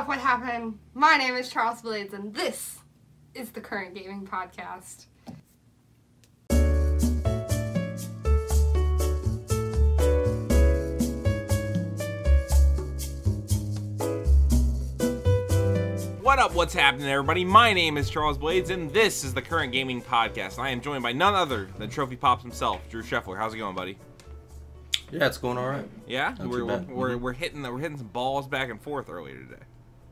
what happened. My name is Charles Blades, and this is the Current Gaming Podcast. What up, what's happening, everybody? My name is Charles Blades, and this is the Current Gaming Podcast. I am joined by none other than Trophy Pops himself, Drew Scheffler. How's it going, buddy? Yeah, it's going all right. Yeah, we're hitting some balls back and forth earlier today.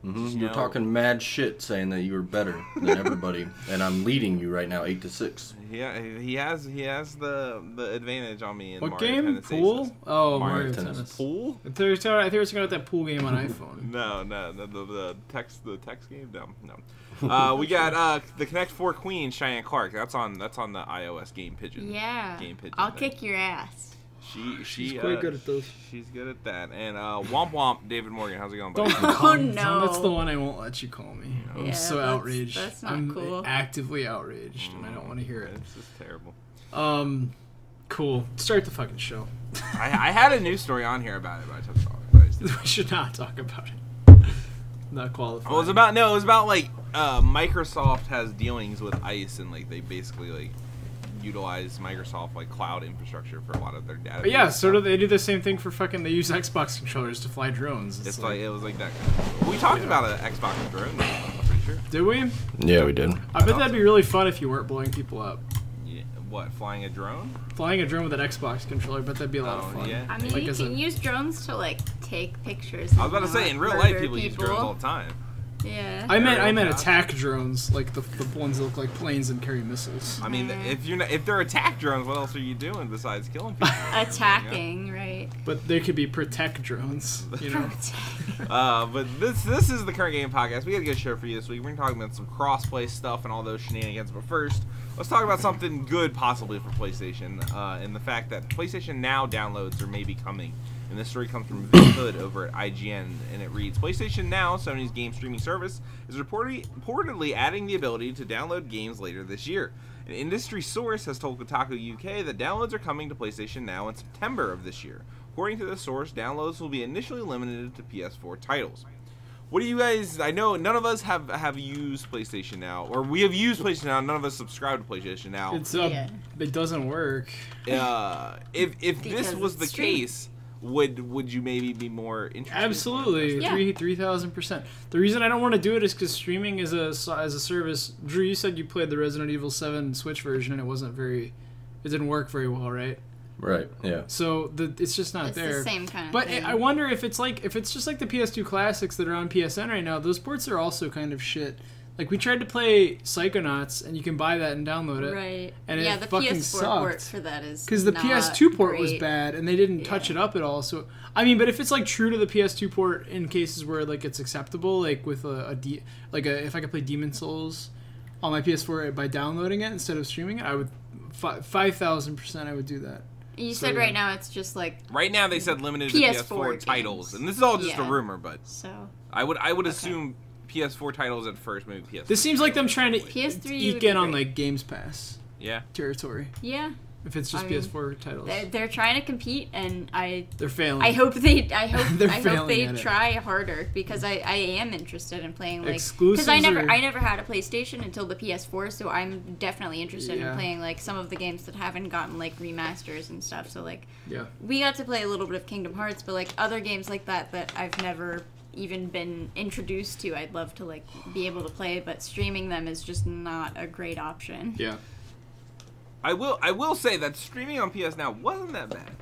You're talking mad shit, saying that you were better than everybody, and I'm leading you right now, 8-6. Yeah, he has the advantage on me in what Mario game? Tennis Pool? Aces. Oh, Mario Mario Tennis. Tennis. Pool? I think we were talking about that pool game on iPhone. No, the text game. No. We got the Connect 4 Queen, Cheyenne Clark. That's on the iOS Game Pigeon. Yeah. Game Pigeon I'll thing. kick your ass. She's quite good at those. She's good at that. And Womp Womp, David Morgan. How's it going, buddy? Oh no. That's the one I won't let you call me. I'm so outraged. That's not I'm cool. actively outraged, and I don't want to hear it. It's just terrible. Cool. Start the fucking show. I had a news story on here about it, but I took it off. We should not talk about it. Not qualified. Well, it was about like Microsoft has dealings with ICE, and like they basically like utilize Microsoft like cloud infrastructure for a lot of their data. But yeah, sort of. They do the same thing for fucking. They use Xbox controllers to fly drones. It's like it was like that. We talked about an Xbox drone, I'm pretty sure. Did we? Yeah, we did. I bet that'd be really fun if you weren't blowing people up. Yeah, what? Flying a drone? Flying a drone with an Xbox controller, but that'd be a lot of fun. Yeah. I mean, Like you as can a- use drones to like take pictures. I was about to say, in real life, people use drones all the time. Yeah. I meant attack drones, like the ones that look like planes and carry missiles. I mean, if they're attack drones, what else are you doing besides killing people? Attacking, right? But they could be protect drones, you know. But this is the Current Game Podcast. We got a good show for you this week. We're talking about some crossplay stuff and all those shenanigans. But first, let's talk about something good, possibly for PlayStation, and the fact that PlayStation Now downloads are maybe coming. And this story comes from Vic Hood over at IGN, and it reads, PlayStation Now, Sony's game streaming service, is reportedly adding the ability to download games later this year. An industry source has told Kotaku UK that downloads are coming to PlayStation Now in September of this year. According to the source, downloads will be initially limited to PS4 titles. What do you guys... I know none of us have used PlayStation Now, or we have used PlayStation Now, none of us subscribe to PlayStation Now. It doesn't work. If this was the case... Would you maybe be more interested? Absolutely, Yeah. 3,000%. The reason I don't want to do it is because streaming as a service. Drew, you said you played the Resident Evil 7 Switch version and it didn't work very well, right? Right. Yeah. So it's just not It's there. the same kind of But thing. I wonder if it's just like the PS2 classics that are on PSN right now. Those ports are also kind of shit. Like, we tried to play Psychonauts, and you can buy that and download it. Right. And yeah, it the fucking PS4 port sucked. for that is Because the not PS2 port was great. bad, and they didn't touch it up at all. So, I mean, but if it's like true to the PS2 port in cases where like it's acceptable, like with if I could play Demon Souls on my PS4 by downloading it instead of streaming it, I would 5,000% I would do that. You said right now it's just like Right now they said limited to PS4 PS4 titles, games. and this is all just a Yeah. rumor, but so. I would assume PS4 titles at first, maybe PS4. This seems like them trying to PS3 eke would be in on great. like Games Pass Yeah. territory. Yeah. If it's just I mean, PS4 titles, They're trying to compete, and they're failing. I hope They're they failing at it. try harder, because I am interested in playing like Exclusives because I or- never had a PlayStation until the PS4, so I'm definitely interested Yeah. in playing like some of the games that haven't gotten like remasters and stuff. So like Yeah. we got to play a little bit of Kingdom Hearts, but like other games like that I've never even been introduced to, I'd love to like be able to play, but streaming them is just not a great option. Yeah. I will say that streaming on PS Now wasn't that bad.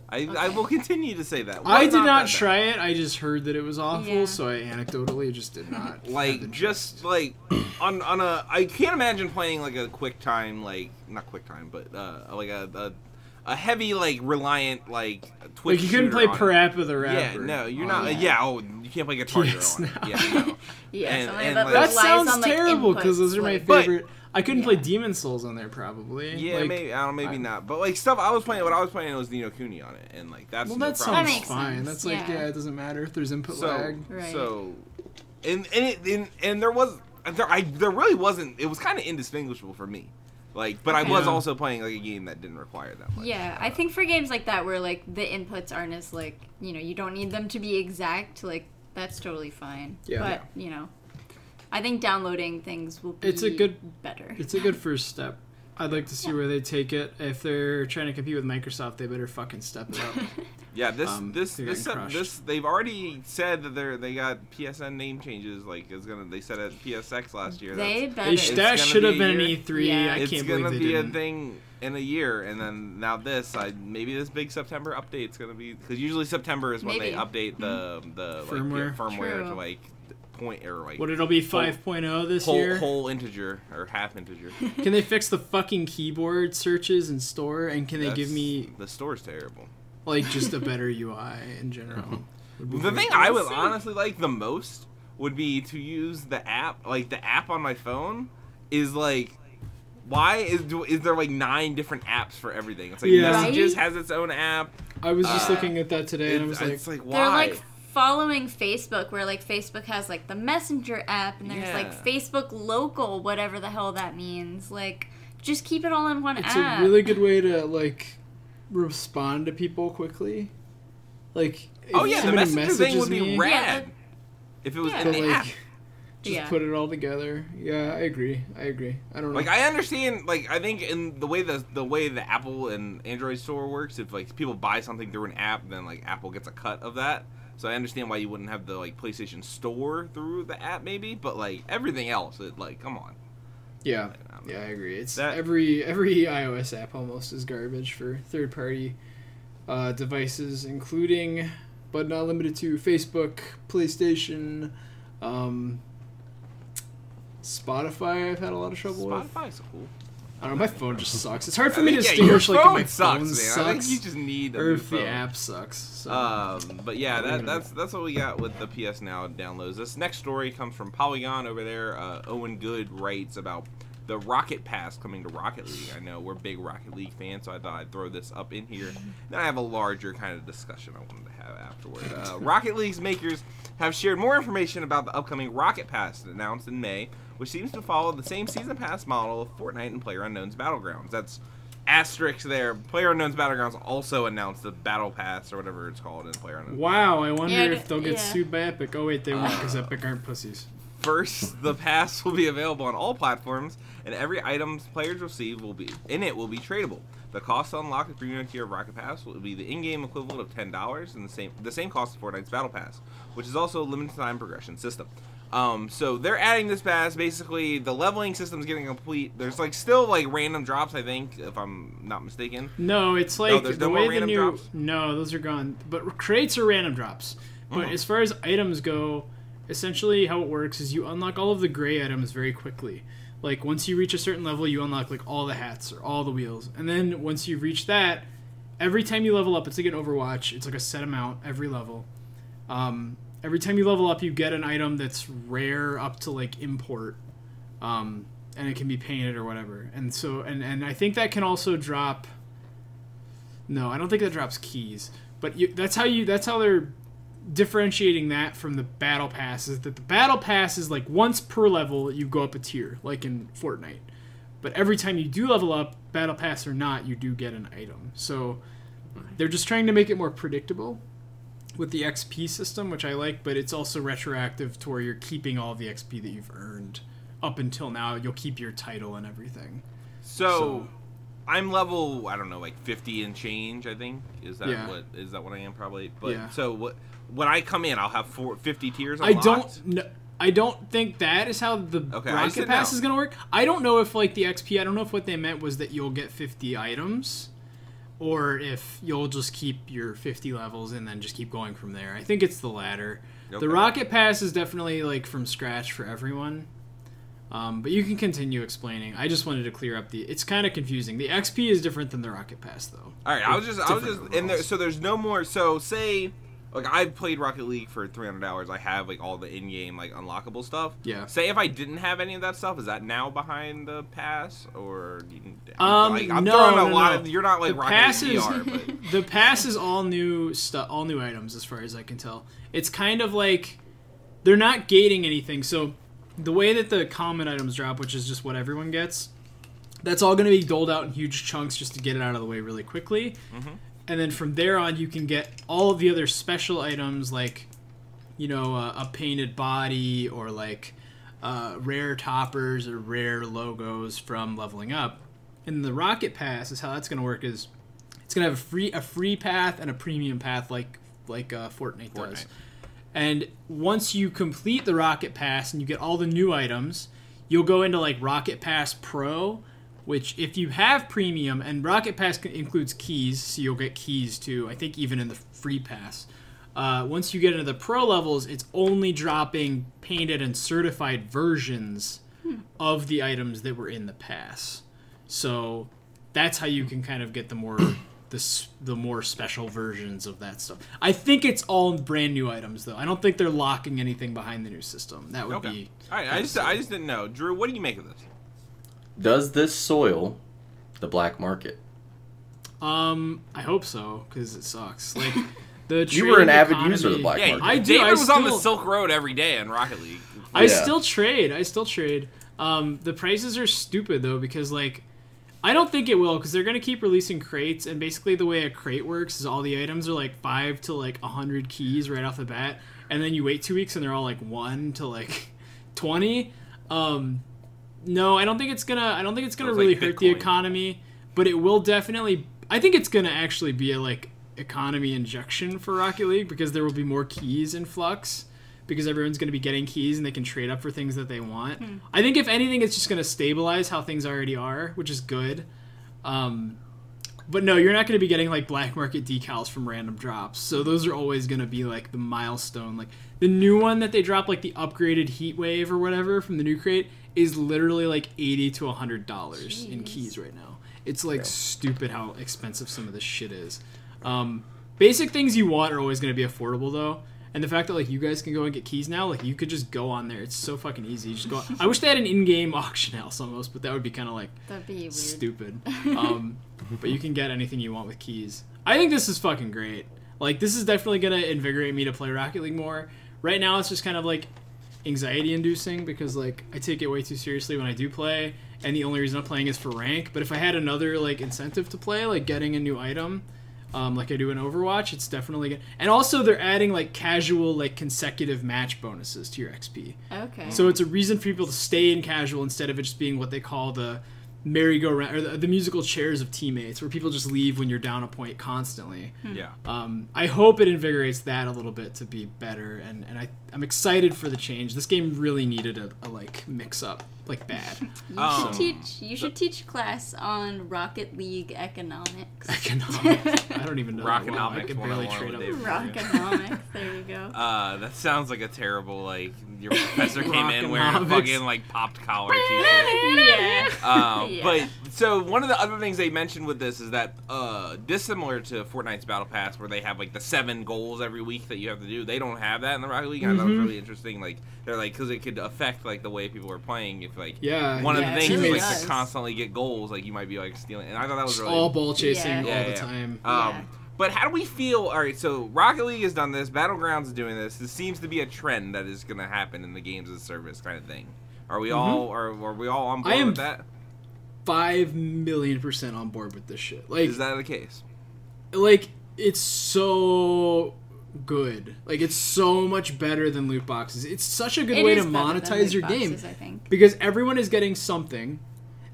I will continue to say that. I did not that bad. try it. I just heard that it was awful, Yeah. so I anecdotally just did not. Like just like on a I can't imagine playing like a QuickTime, like not QuickTime, but like a heavy like reliant like Twitch. Like you couldn't shooter play on it. Parappa the Rapper. Yeah, no, you're not. yeah. Yeah, oh, you can't play Guitar Hero Yes, on it. no. Yeah, no. Yeah, And- something and, that like- That relies sounds on, like, terrible because those are my inputs, But- favorite. I couldn't Yeah. play Demon Souls on there probably. Yeah, like, maybe I don't know, maybe not. But like stuff I was playing, what I was playing was Ni no Kuni on it, and like that's Well, no that problem. sounds makes fine. sense, That's like yeah. it doesn't matter if there's input So lag. Right. so, and there really wasn't. It was kind of indistinguishable for me. Like, but I was Yeah. also playing like a game that didn't require that much. Yeah, I think for games like that where like the inputs aren't as like, you know, you don't need them to be exact, like that's totally fine. Yeah. But, you know, I think downloading things will be better. It's a good first step. I'd like to see where they take it. If they're trying to compete with Microsoft, they better fucking step it up. Yeah, this they've already said that they got PSN name changes. Like they said at PSX last year. That should have been an E3. Yeah. I can't believe they didn't. It's gonna be a thing in a year, and then now maybe this big September update's gonna be, because usually September is when they update the firmware, firmware to like point or like. What, it'll be 5.0 this year? Whole integer or half integer. Can they fix the fucking keyboard searches in store, and can they give me the store's terrible? Like just a better UI in general. The thing I would honestly like the most would be to use the app. Like the app on my phone is like, why is there like 9 different apps for everything? It's like Messages has its own app. I was just looking at that today, and I was like, it's like, why? They're like following Facebook, where like Facebook has like the Messenger app, and there's like Facebook Local, whatever the hell that means. Like, just keep it all in one app. It's a really good way to like respond to people quickly. Like, if the Messenger thing would be rad if it was in the app. Just put it all together. Yeah, I agree. I don't know. Like, I understand. Like, I think in the way the Apple and Android store works, if like people buy something through an app, then like Apple gets a cut of that. So I understand why you wouldn't have the like PlayStation Store through the app, maybe. But like everything else, come on. Yeah, I agree. It's every iOS app almost is garbage for third-party devices, including, but not limited to, Facebook, PlayStation, Spotify. I've had a lot of trouble with. Spotify's cool. I don't know. My phone just sucks. It's hard for me to distinguish like if my phone sucks, I think you just need or if the app sucks. So. But yeah, that's what we got with the PS Now downloads. This next story comes from Polygon over there. Owen Good writes about the Rocket Pass coming to Rocket League. I know we're big Rocket League fans, so I thought I'd throw this up in here. Then I have a larger kind of discussion I wanted to have afterward. Rocket League's makers have shared more information about the upcoming Rocket Pass announced in May, which seems to follow the same season pass model of Fortnite and PlayerUnknown's Battlegrounds. That's asterisk there. PlayerUnknown's Battlegrounds also announced the Battle Pass, or whatever it's called in PlayerUnknown's. Wow, I wonder if they'll get sued by Epic. Oh wait, they won't, because Epic aren't pussies. First, the pass will be available on all platforms, and every item players receive will be tradable. The cost to unlock the premium tier of Rocket Pass will be the in-game equivalent of $10, and the same cost as Fortnite's Battle Pass, which is also a limited time progression system. So they're adding this pass. Basically, the leveling system is getting complete. There's like still like random drops, I think, if I'm not mistaken. No, it's like there's the no way more the random new. drops? No, those are gone. But crates are random drops. But as far as items go, essentially how it works is you unlock all of the gray items very quickly. Like once you reach a certain level, you unlock like all the hats or all the wheels, and then once you reach that, every time you level up, it's like an Overwatch. It's like a set amount every level. Every time you level up, you get an item that's rare up to like import, and it can be painted or whatever. And so, and I think that can also drop. No, I don't think that drops keys. But that's how they're differentiating that from the Battle Pass. Is that the Battle Pass is like once per level you go up a tier, like in Fortnite. But every time you do level up, Battle Pass or not, you do get an item. So they're just trying to make it more predictable with the XP system, which I like, but it's also retroactive to where you're keeping all the XP that you've earned up until now. You'll keep your title and everything. So I'm level, I don't know, like 50 and change, I think. Is that what I am probably? But so when I come in, I'll have 50 tiers unlocked? I don't think that is how the Rocket Pass is going to work. I don't know if like the XP, I don't know if what they meant was that you'll get 50 items, or if you'll just keep your 50 levels and then just keep going from there. I think it's the latter. Okay. The Rocket Pass is definitely like from scratch for everyone. But you can continue explaining. I just wanted to clear up it's kind of confusing. The XP is different than the Rocket Pass, though. All right, I was just, so there's no more. So say, like I've played Rocket League for 300 hours. I have like all the in-game like unlockable stuff. Yeah. Say if I didn't have any of that stuff, is that now behind the pass, or I'm throwing a lot of. You're not like Rocket League VR, but the pass is all new stuff, all new items, as far as I can tell. It's kind of like they're not gating anything, so. The way that the common items drop, which is just what everyone gets, that's all going to be doled out in huge chunks just to get it out of the way really quickly. Mm-hmm. And then from there on, you can get all of the other special items like a painted body or like rare toppers or rare logos from leveling up. And the Rocket Pass is how that's going to work. Is it's going to have a free path and a premium path like Fortnite does. And once you complete the Rocket Pass and you get all the new items, you'll go into like Rocket Pass Pro, which if you have premium, and Rocket Pass includes keys, so you'll get keys too, I think even in the free pass. Once you get into the pro levels, it's only dropping painted and certified versions of the items that were in the pass. So that's how you can kind of get the more special versions of that stuff. I think it's all brand new items, though. I don't think they're locking anything behind the new system. That would be... All right, I just didn't know. Drew, what do you make of this? Does this soil the black market? I hope so, because it sucks. Like, the you were an avid economy, user of the black market. I do. David was on the still- Silk Road every day in Rocket League. I still trade. The prices are stupid, though, because, like, I don't think it will, because they're going to keep releasing crates, and basically the way a crate works is all the items are, like, 5 to, like, 100 keys right off the bat, and then you wait 2 weeks and they're all, like, 1 to, like, 20. No, I don't think it's gonna really hurt the economy, but it will definitely... I think it's gonna actually be a, like, economy injection for Rocket League, because there will be more keys in Flux, because everyone's going to be getting keys and they can trade up for things that they want. I think if anything, it's just going to stabilize how things already are, which is good. But no, you're not going to be getting like black market decals from random drops. So those are always going to be like the milestone. Like the new one that they drop, like the upgraded Heat Wave or whatever from the new crate, is literally like $80 to $100 in keys right now. It's like stupid how expensive some of this shit is. Basic things you want are always going to be affordable though. And the fact that like you guys can go and get keys now, like you could just go on there. It's so fucking easy. You just go. I wish they had an in-game auction house almost, but that would be kind of like weird. Stupid. But you can get anything you want with keys. I think this is fucking great. Like this is definitely gonna invigorate me to play Rocket League more. Right now it's just kind of like anxiety-inducing because like I take it way too seriously when I do play, and the only reason I'm playing is for rank. But if I had another like incentive to play, like getting a new item. Like I do in Overwatch, it's definitely good. And also they're adding like casual, like consecutive match bonuses to your XP. Okay. So it's a reason for people to stay in casual instead of it just being what they call the merry-go-round, or the musical chairs of teammates, where people just leave when you're down a point constantly. Yeah. I hope it invigorates that a little bit to be better, and I'm excited for the change. This game really needed a like mix-up, like bad. You should teach class on Rocket League economics. Economics. I don't even know. Rockonomics. I can barely trade up. Rockonomics. There you go. That sounds like a terrible like your professor came in wearing a fucking like popped collar t-shirt. Yeah. But so one of the other things they mentioned with this is that dissimilar to Fortnite's Battle Pass, where they have like the 7 goals every week that you have to do, they don't have that in the Rocket League. I thought it was really interesting. Like they're like, because it could affect like the way people are playing. If like one of the things is like to constantly get goals, like you might be like stealing. And I thought that was really all ball chasing all the time. But how do we feel? All right, so Rocket League has done this. Battlegrounds is doing this. This seems to be a trend that is going to happen in the games as a service kind of thing. Are we all are we all on board with that? 5,000,000% on board with this shit. Like, is that the case? Like, it's so good. Like, it's so much better than loot boxes. It's such a good way to monetize your game, I think. Because everyone is getting something,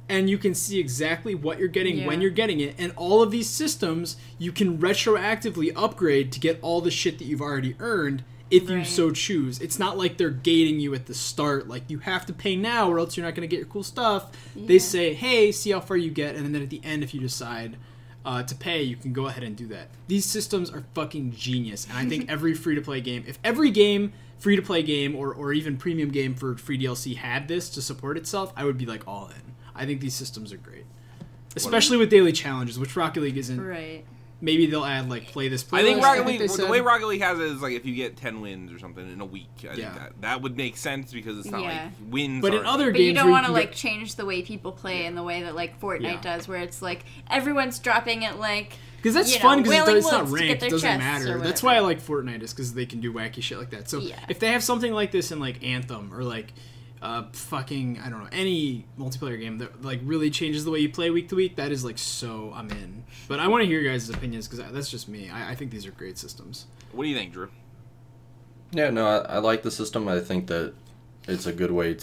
and you can see exactly what you're getting when you're getting it. And all of these systems, you can retroactively upgrade to get all the shit that you've already earned if you so choose. It's not like they're gating you at the start, like you have to pay now or else you're not going to get your cool stuff. They say, hey, see how far you get, and then at the end, if you decide to pay, you can go ahead and do that. These systems are fucking genius, and I think every free-to-play game, if every game, free-to-play game, or even premium game for free DLC had this to support itself, I would be like all in. I think these systems are great. Especially with daily challenges, which Rocket League isn't. Right. Maybe they'll add like play this. I think Rocket League, the way Rocket League has it is like if you get 10 wins or something in a week. I think that would make sense because it's not like wins. But in other games, you don't want to like change the way people play in the way that like Fortnite does, where it's like everyone's dropping it like. Because that's fun because it's not ranked. It doesn't matter. That's why I like Fortnite is because they can do wacky shit like that. So if they have something like this in like Anthem or like. Fucking I don't know, any multiplayer game that like really changes the way you play week to week, that is like so I'm in. But I want to hear your guys' opinions because that's just me. I think these are great systems. What do you think, Drew? Yeah, no, I like the system. I think that it's a good way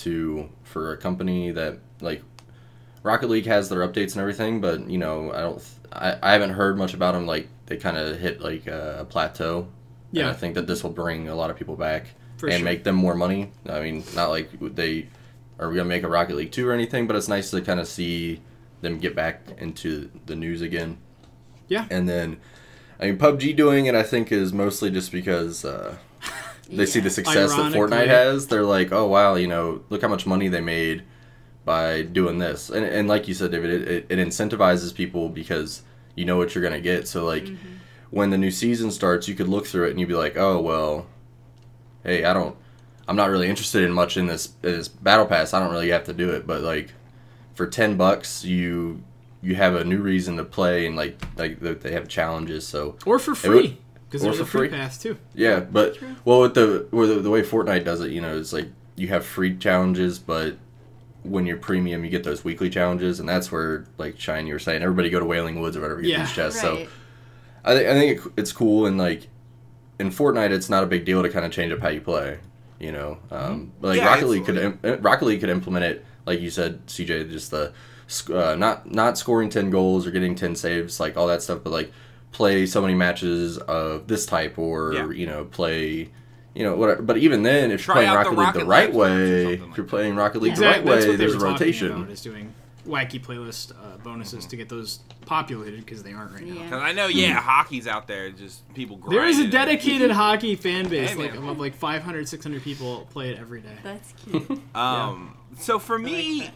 for a company that, like, Rocket League has their updates and everything, but, you know, I haven't heard much about them. Like, they kind of hit, like, a plateau. Yeah. And I think that this will bring a lot of people back make them more money. I mean, not like they are going to make a Rocket League 2 or anything, but it's nice to kind of see them get back into the news again. Yeah. And then, I mean, PUBG doing it, I think, is mostly just because they see the success that Fortnite has. They're like, oh, wow, you know, look how much money they made by doing this. And like you said, David, it incentivizes people because you know what you're going to get. So, like, when the new season starts, you could look through it and you'd be like, oh, well, hey, I'm not really interested in much in this battle pass. I don't really have to do it. But, like, for $10, you have a new reason to play, and like they have challenges. So or for free, because there's a free pass too. Yeah, but well, with the way Fortnite does it, you know, it's like you have free challenges, but when you're premium, you get those weekly challenges, and that's where, like Cheyenne, you were saying, everybody go to Wailing Woods or whatever to get these chests. Right. So I think it's cool, and like in Fortnite, it's not a big deal to kind of change up how you play. You know, but like Rocket League could implement it, like you said, CJ, just the not scoring 10 goals or getting 10 saves, like all that stuff, but like play so many matches of this type, or you know, play, you know, whatever. But even then, if you're playing Rocket League the right way, if you're playing Rocket League the right way, there's a rotation. Is doing wacky playlist bonuses to get those populated, because they aren't right now. Because I know, hockey's out there, just people grinding. There is a dedicated hockey fan base, like 500, 600 people play it every day. That's cute. So for me,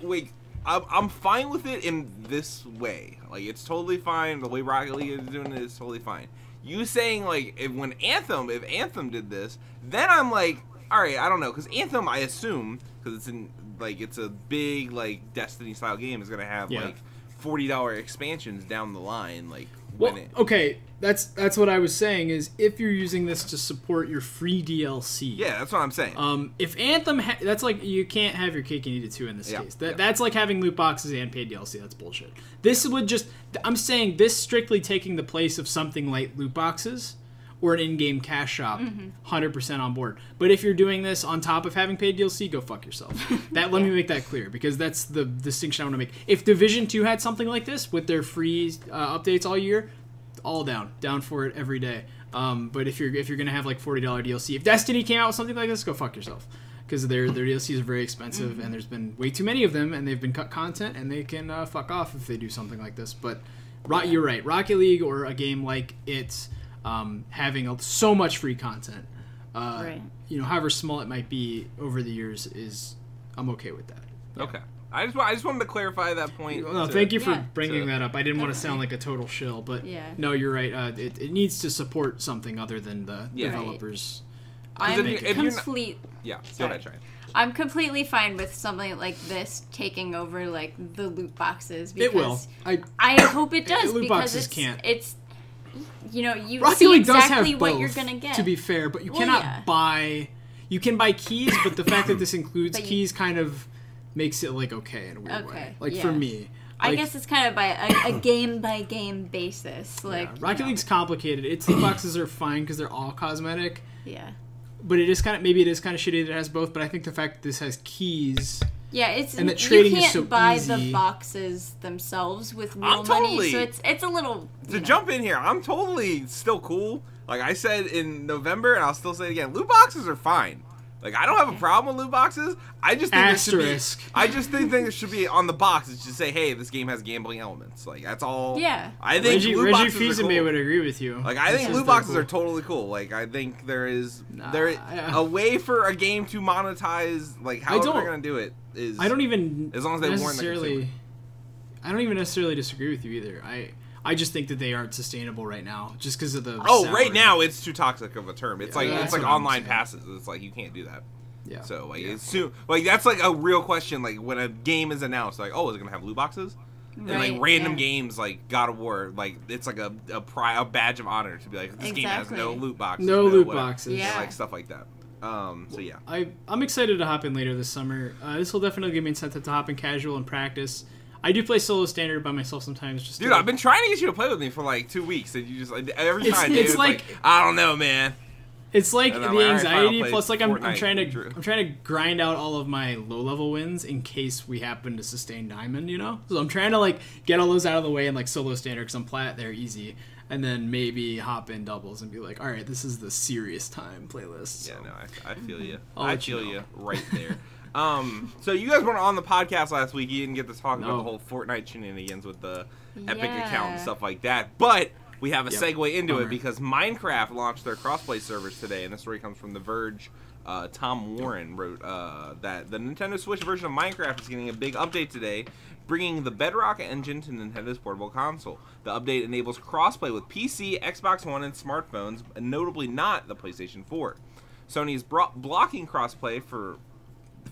I'm fine with it in this way. Like, it's totally fine. The way Rocket League is doing it is totally fine. You saying, like, if Anthem did this, then I'm like, all right, I don't know. Because Anthem, I assume, because it's a big, like, Destiny-style game, is going to have, like, $40 expansions down the line. Like, okay, that's what I was saying, is if you're using this to support your free DLC. Yeah, that's what I'm saying. If Anthem, that's like, you can't have your cake and eat it too in this case. That's like having loot boxes and paid DLC. That's bullshit. This would just, I'm saying this strictly taking the place of something like loot boxes or an in-game cash shop, 100% on board. But if you're doing this on top of having paid DLC, go fuck yourself. Let me make that clear, because that's the distinction I want to make. If Division 2 had something like this with their free updates all year, all down for it every day. But if you're gonna have like $40 DLC, if Destiny came out with something like this, go fuck yourself, because their DLCs are very expensive, and there's been way too many of them, and they've been cut content, and they can fuck off if they do something like this. But you're right, Rocket League or a game like it, having so much free content, you know, however small it might be over the years, I'm okay with that. Okay. I just wanted to clarify that point. No, thank you for bringing that up. I didn't want to sound like a total shill, but no, you're right. It needs to support something other than the developers. I'm completely fine with something like this taking over, like, the loot boxes. Because it will. I hope it does. Loot because boxes can't. It's you know, you Rocket see League exactly does have what both, you're gonna get. To be fair, but you cannot buy. You can buy keys, but the fact that this includes keys kind of makes it like okay in a weird way. Like for me, I guess it's kind of by a game by game basis. Like Rocket League's complicated. Its loot boxes are fine because they're all cosmetic. Yeah. But it is kind of shitty that it has both. But I think the fact that this has keys. Yeah, it's and that trading you can't is so buy easy. The boxes themselves with real money, so it's a little. To jump in here, I'm totally still cool. Like I said in November, and I'll still say it again. Loot boxes are fine. Like, I don't have a problem with loot boxes. I just think it should be on the box. It should say, "Hey, this game has gambling elements." Like, that's all. Yeah. I think loot boxes are cool. would agree with you. Like, I think loot boxes are totally cool. Like, I think there is a way for a game to monetize. Like, how they're gonna do it is. I don't even as long as they warn the consumer. I don't even necessarily disagree with you either. I just think that they aren't sustainable right now, just because of the. Right now it's too toxic of a term. It's like online passes. It's like you can't do that. Yeah. So like it's soon. Like that's like a real question. Like when a game is announced, like is it gonna have loot boxes? And like random games like God of War, like it's like a badge of honor to be like this game has no loot boxes. No loot boxes. Yeah. Like stuff like that. So yeah. I'm excited to hop in later this summer. This will definitely give me incentive to hop in casual and practice. I do play solo standard by myself sometimes. Dude, I've been trying to get you to play with me for like 2 weeks, and you just every time, dude, it's like I don't know, man. It's like And the I'm like, all right, fine, I'll anxiety play plus like I'm Fortnite. trying to grind out all of my low level wins in case we happen to sustain diamond, you know. So I'm trying to like get all those out of the way and like solo standard because I'm plat there easy, and then maybe hop in doubles and be like, all right, this is the serious time playlist. So. Yeah, no, I feel you. I'll I let you feel know. you right there. So you guys weren't on the podcast last week. You didn't get to talk about No. the whole Fortnite shenanigans with the Epic Yeah. account and stuff like that. But we have a Yep. segue into Bummer. it because Minecraft launched their crossplay servers today, and this story comes from The Verge. Tom Warren wrote that the Nintendo Switch version of Minecraft is getting a big update today, bringing the Bedrock engine to Nintendo's portable console. The update enables crossplay with PC, Xbox One, and smartphones, and notably not the PlayStation 4. Sony is blocking crossplay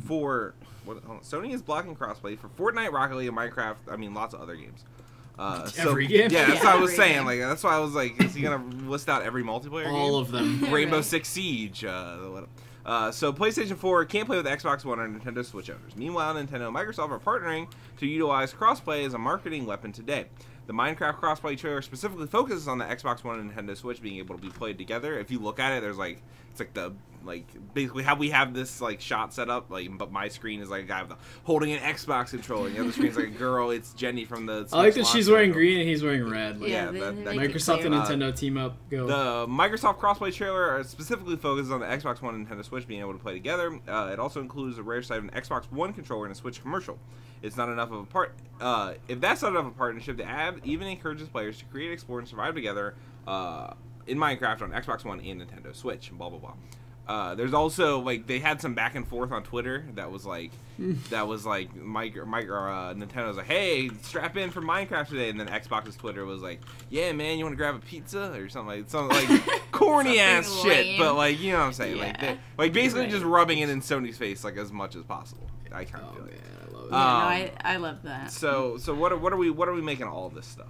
Sony is blocking crossplay for Fortnite, Rocket League, and Minecraft. I mean, lots of other games. Every game? Yeah, that's Yeah, what I was every saying. game. Like, that's why I was like, is he gonna list out every multiplayer game? All of them. Rainbow Right. Six Siege. So PlayStation 4 can't play with Xbox One or Nintendo Switch owners. Meanwhile, Nintendo and Microsoft are partnering to utilize crossplay as a marketing weapon today. The Minecraft crossplay trailer specifically focuses on the Xbox One and Nintendo Switch being able to be played together. If you look at it, there's like it's like basically how we have this like shot set up. Like, but my screen is like a guy holding an Xbox controller, and the other screen's like a girl. It's Jenny from the. I like that Switch she's launch wearing title. green and he's wearing red. Like, Yeah, they that make it Microsoft and clear. Nintendo team up. Go. The Microsoft crossplay trailer specifically focuses on the Xbox One and Nintendo Switch being able to play together. It also includes a rare sight of an Xbox One controller and a Switch commercial. It's not enough of a if that's not enough of a partnership, the ad even encourages players to create, explore, and survive together in Minecraft on Xbox One and Nintendo Switch. And blah blah blah. There's also like they had some back and forth on Twitter that was like Nintendo was like, hey, strap in for Minecraft today, and then Xbox's Twitter was like, yeah man, you want to grab a pizza or something like corny ass Something shit, lame. but like you know what I'm saying, Yeah. like basically Right. just rubbing it in Sony's face like as much as possible. I kind of Oh feel man, it. I love it. Yeah, no, I love that. So what are we making of all of this stuff?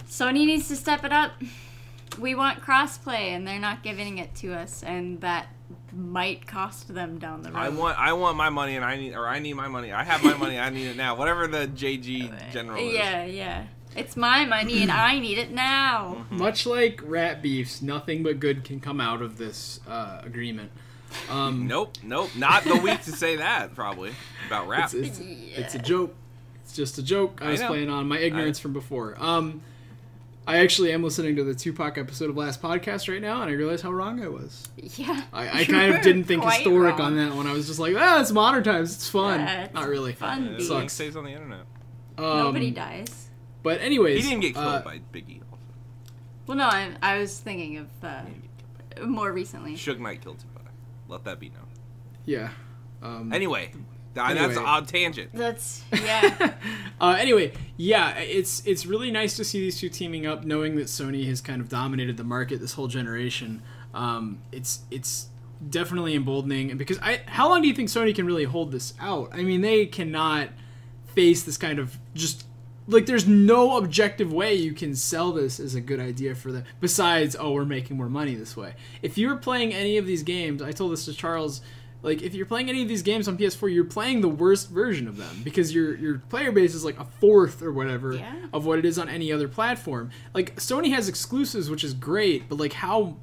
Sony needs to step it up. We want crossplay, and they're not giving it to us, and that might cost them down the road. I want my money, and I need my money. I have my money. I need it now. Whatever the JG general is. Yeah. It's my money, and I need it now. Much like rat beefs, nothing but good can come out of this agreement. Nope. Not the week to say that, probably. About rap. It's a joke. It's just a joke. I was know. playing on my ignorance from before. I actually am listening to the Tupac episode of last podcast right now, and I realize how wrong I was. Yeah. I kind of didn't think Quite historic wrong. on that one. I was just like, it's modern times. It's fun. Yeah, it's Not really. fun. It beef. sucks. stays on the internet. Nobody dies. But anyways, He didn't get killed by Biggie. Also. Well, no, I was thinking of more recently. Suge Knight killed Tupac. Let that be known. yeah. Anyway, that's Anyway. an odd tangent. That's yeah. Anyway, yeah, it's really nice to see these two teaming up, knowing that Sony has kind of dominated the market this whole generation. It's definitely emboldening, because how long do you think Sony can really hold this out? I mean, they cannot face this kind of just like there's no objective way you can sell this as a good idea for them besides we're making more money this way. If you're playing any of these games, I told this to Charles. Like, if you're playing any of these games on PS4, you're playing the worst version of them because your player base is like a fourth or whatever Yeah. of what it is on any other platform. Like, Sony has exclusives, which is great, but like how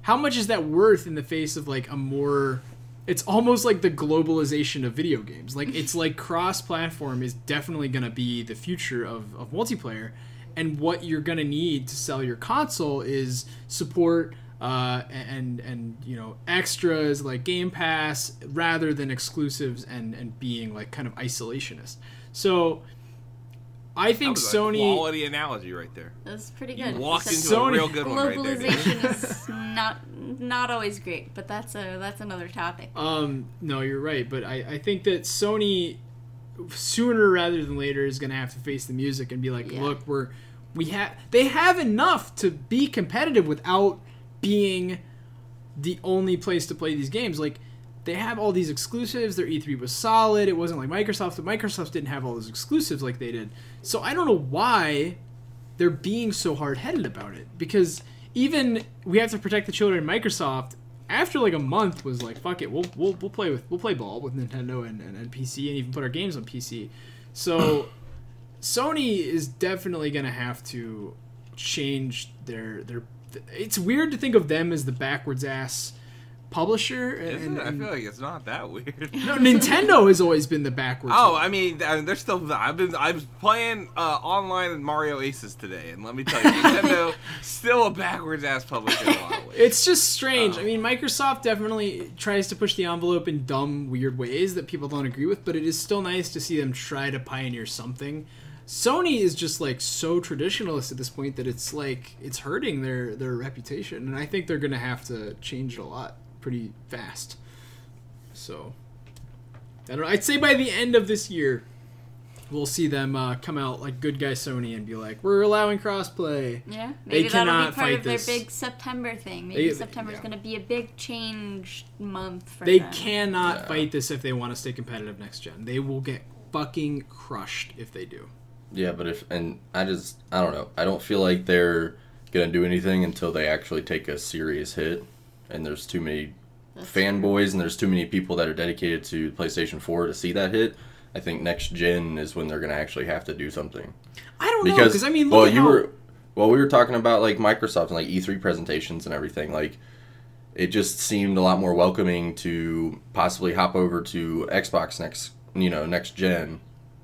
much is that worth in the face of like a more... It's almost like the globalization of video games. Like, it's like cross-platform is definitely going to be the future of multiplayer, and what you're going to need to sell your console is support... and you know, extras like Game Pass rather than exclusives and being like kind of isolationist. So I think That was a Sony quality analogy right there. That's pretty good. Walked Except into a Sony- real good one right there. dude. globalization is not always great, but that's another topic. no, you're right, but I think that Sony sooner rather than later is going to have to face the music and be like, Yeah. look, they have enough to be competitive without being the only place to play these games. Like, they have all these exclusives. Their E3 was solid. It wasn't like Microsoft. But Microsoft didn't have all those exclusives like they did. So I don't know why they're being so hard-headed about it. Because even we have to protect the children. Microsoft, after like a month, was like, fuck it, we'll play ball with Nintendo and PC, and even put our games on PC. So Sony is definitely gonna have to change their it's weird to think of them as the backwards ass publisher. Isn't it? I feel like it's not that weird. No, Nintendo has always been the backwards. Oh, one. I mean, they're still. I was playing online in Mario Aces today, and let me tell you, Nintendo still a backwards ass publisher in a lot of ways. It's just strange. I mean, Microsoft definitely tries to push the envelope in dumb, weird ways that people don't agree with, but it is still nice to see them try to pioneer something. Sony is just like so traditionalist at this point that it's like it's hurting their reputation, and I think they're gonna have to change it a lot pretty fast. So I don't know. I'd say by the end of this year, we'll see them come out like good guy Sony and be like, we're allowing crossplay. Yeah, maybe They that'll cannot be part fight of their this. big September thing. Maybe September's yeah. going to be a big change month for They them. cannot fight this if they want to stay competitive next gen. They will get fucking crushed if they do. Yeah, but I don't know. I don't feel like they're gonna do anything until they actually take a serious hit. And there's too many fanboys and there's too many people that are dedicated to PlayStation 4 to see that hit. I think next gen is when they're gonna actually have to do something. I don't know, because I mean, look at we were talking about like Microsoft and like E3 presentations and everything. Like, it just seemed a lot more welcoming to possibly hop over to Xbox next gen.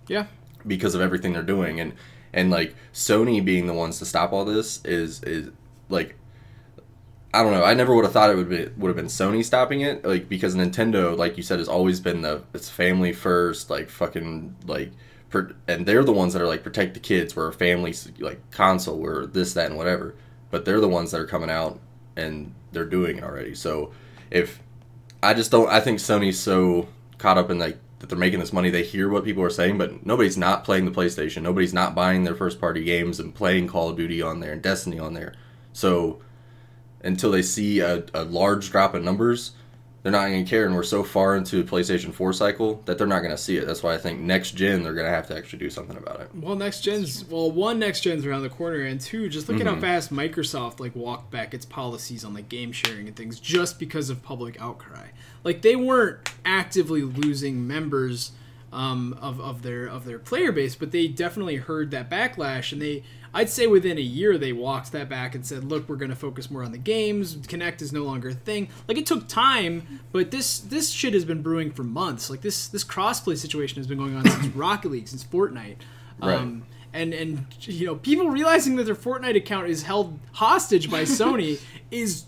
Yeah. Because of everything they're doing, and like Sony being the ones to stop all this is like, I don't know. I never would have thought it would have been Sony stopping it, like, because Nintendo, like you said, has always been it's family first, like fucking like, and they're the ones that are like protect the kids. We're a family like console. We're this, that, and whatever. But they're the ones that are coming out and they're doing it already. So I think Sony's so caught up in like that they're making this money. They hear what people are saying, but nobody's not playing the PlayStation. Nobody's not buying their first party games and playing Call of Duty on there and Destiny on there. So until they see a large drop in numbers, they're not going to care. And we're so far into the PlayStation 4 cycle that they're not going to see it. That's why I think next gen, they're going to have to actually do something about it. Well, next gen's around the corner, and two, just look at how fast Microsoft like walked back its policies on like game sharing and things just because of public outcry. Like, they weren't actively losing members of their player base, but they definitely heard that backlash, and I'd say within a year they walked that back and said, look, we're going to focus more on the games. Kinect is no longer a thing. Like, it took time, but this shit has been brewing for months. Like, this crossplay situation has been going on since Rocket League, since Fortnite. Right. And you know, people realizing that their Fortnite account is held hostage by Sony is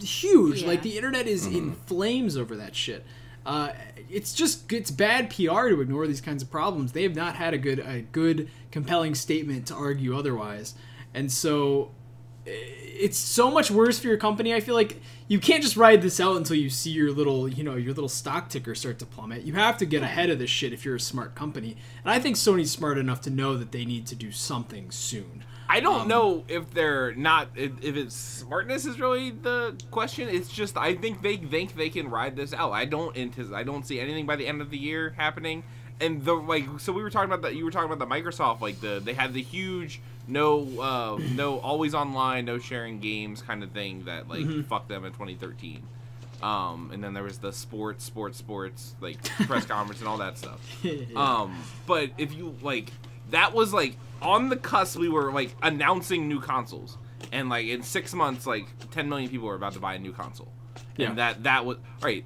huge. Yeah. Like, the internet is in flames over that shit. It's bad PR to ignore these kinds of problems. They have not had a good compelling statement to argue otherwise, and so it's so much worse for your company. I feel like you can't just ride this out until you see your little stock ticker start to plummet. You have to get ahead of this shit if you're a smart company, and I think Sony's smart enough to know that they need to do something soon. I don't know if they're not, if it's smartness is really the question. It's just, I think they can ride this out. I don't see anything by the end of the year happening. And so we were talking about that. You were talking about the Microsoft, like they had the huge no always online, no sharing games kind of thing that like fucked them in 2013. And then there was the sports like press conference and all that stuff. But if you like, that was like on the cusp. We were like announcing new consoles, and like in 6 months, like 10 million people are about to buy a new console. Yeah. And that was right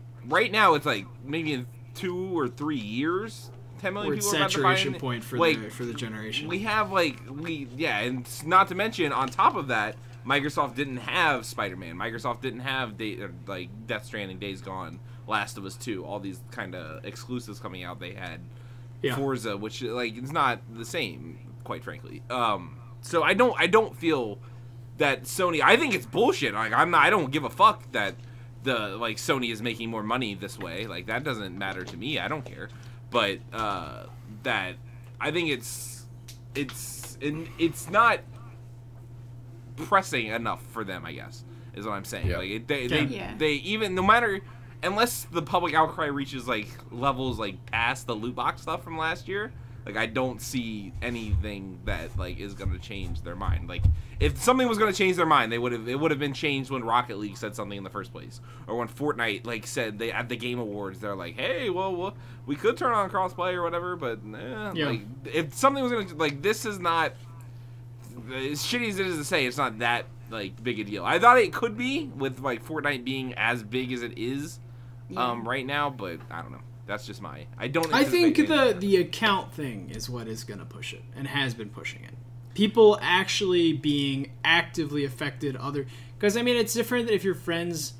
now. It's like maybe in 2 or 3 years, 10 million people are about to buy. Saturation point for the generation. We have and not to mention on top of that, Microsoft didn't have Spider-Man. Microsoft didn't have Death Stranding, Days Gone, Last of Us 2, all these kind of exclusives coming out. They had Forza, which like it's not the same, quite frankly. So I don't feel that Sony. I think it's bullshit. Like I don't give a fuck that Sony is making more money this way. Like that doesn't matter to me. I don't care. But that I think it's not pressing enough for them, I guess, is what I'm saying. Yeah. Like they even no matter, unless the public outcry reaches like levels like past the loot box stuff from last year, like I don't see anything that like is gonna change their mind. Like if something was gonna change their mind, it would have been changed when Rocket League said something in the first place, or when Fortnite like said they at the Game Awards they're like, hey, well we could turn on crossplay or whatever, but like if something was gonna like this is not. as shitty as it is to say, it's not that like big a deal. I thought it could be with like Fortnite being as big as it is right now, but I don't know. That's just my. I think the account thing is what is going to push it and has been pushing it. People actually being actively affected. Because I mean, it's different than if your friends.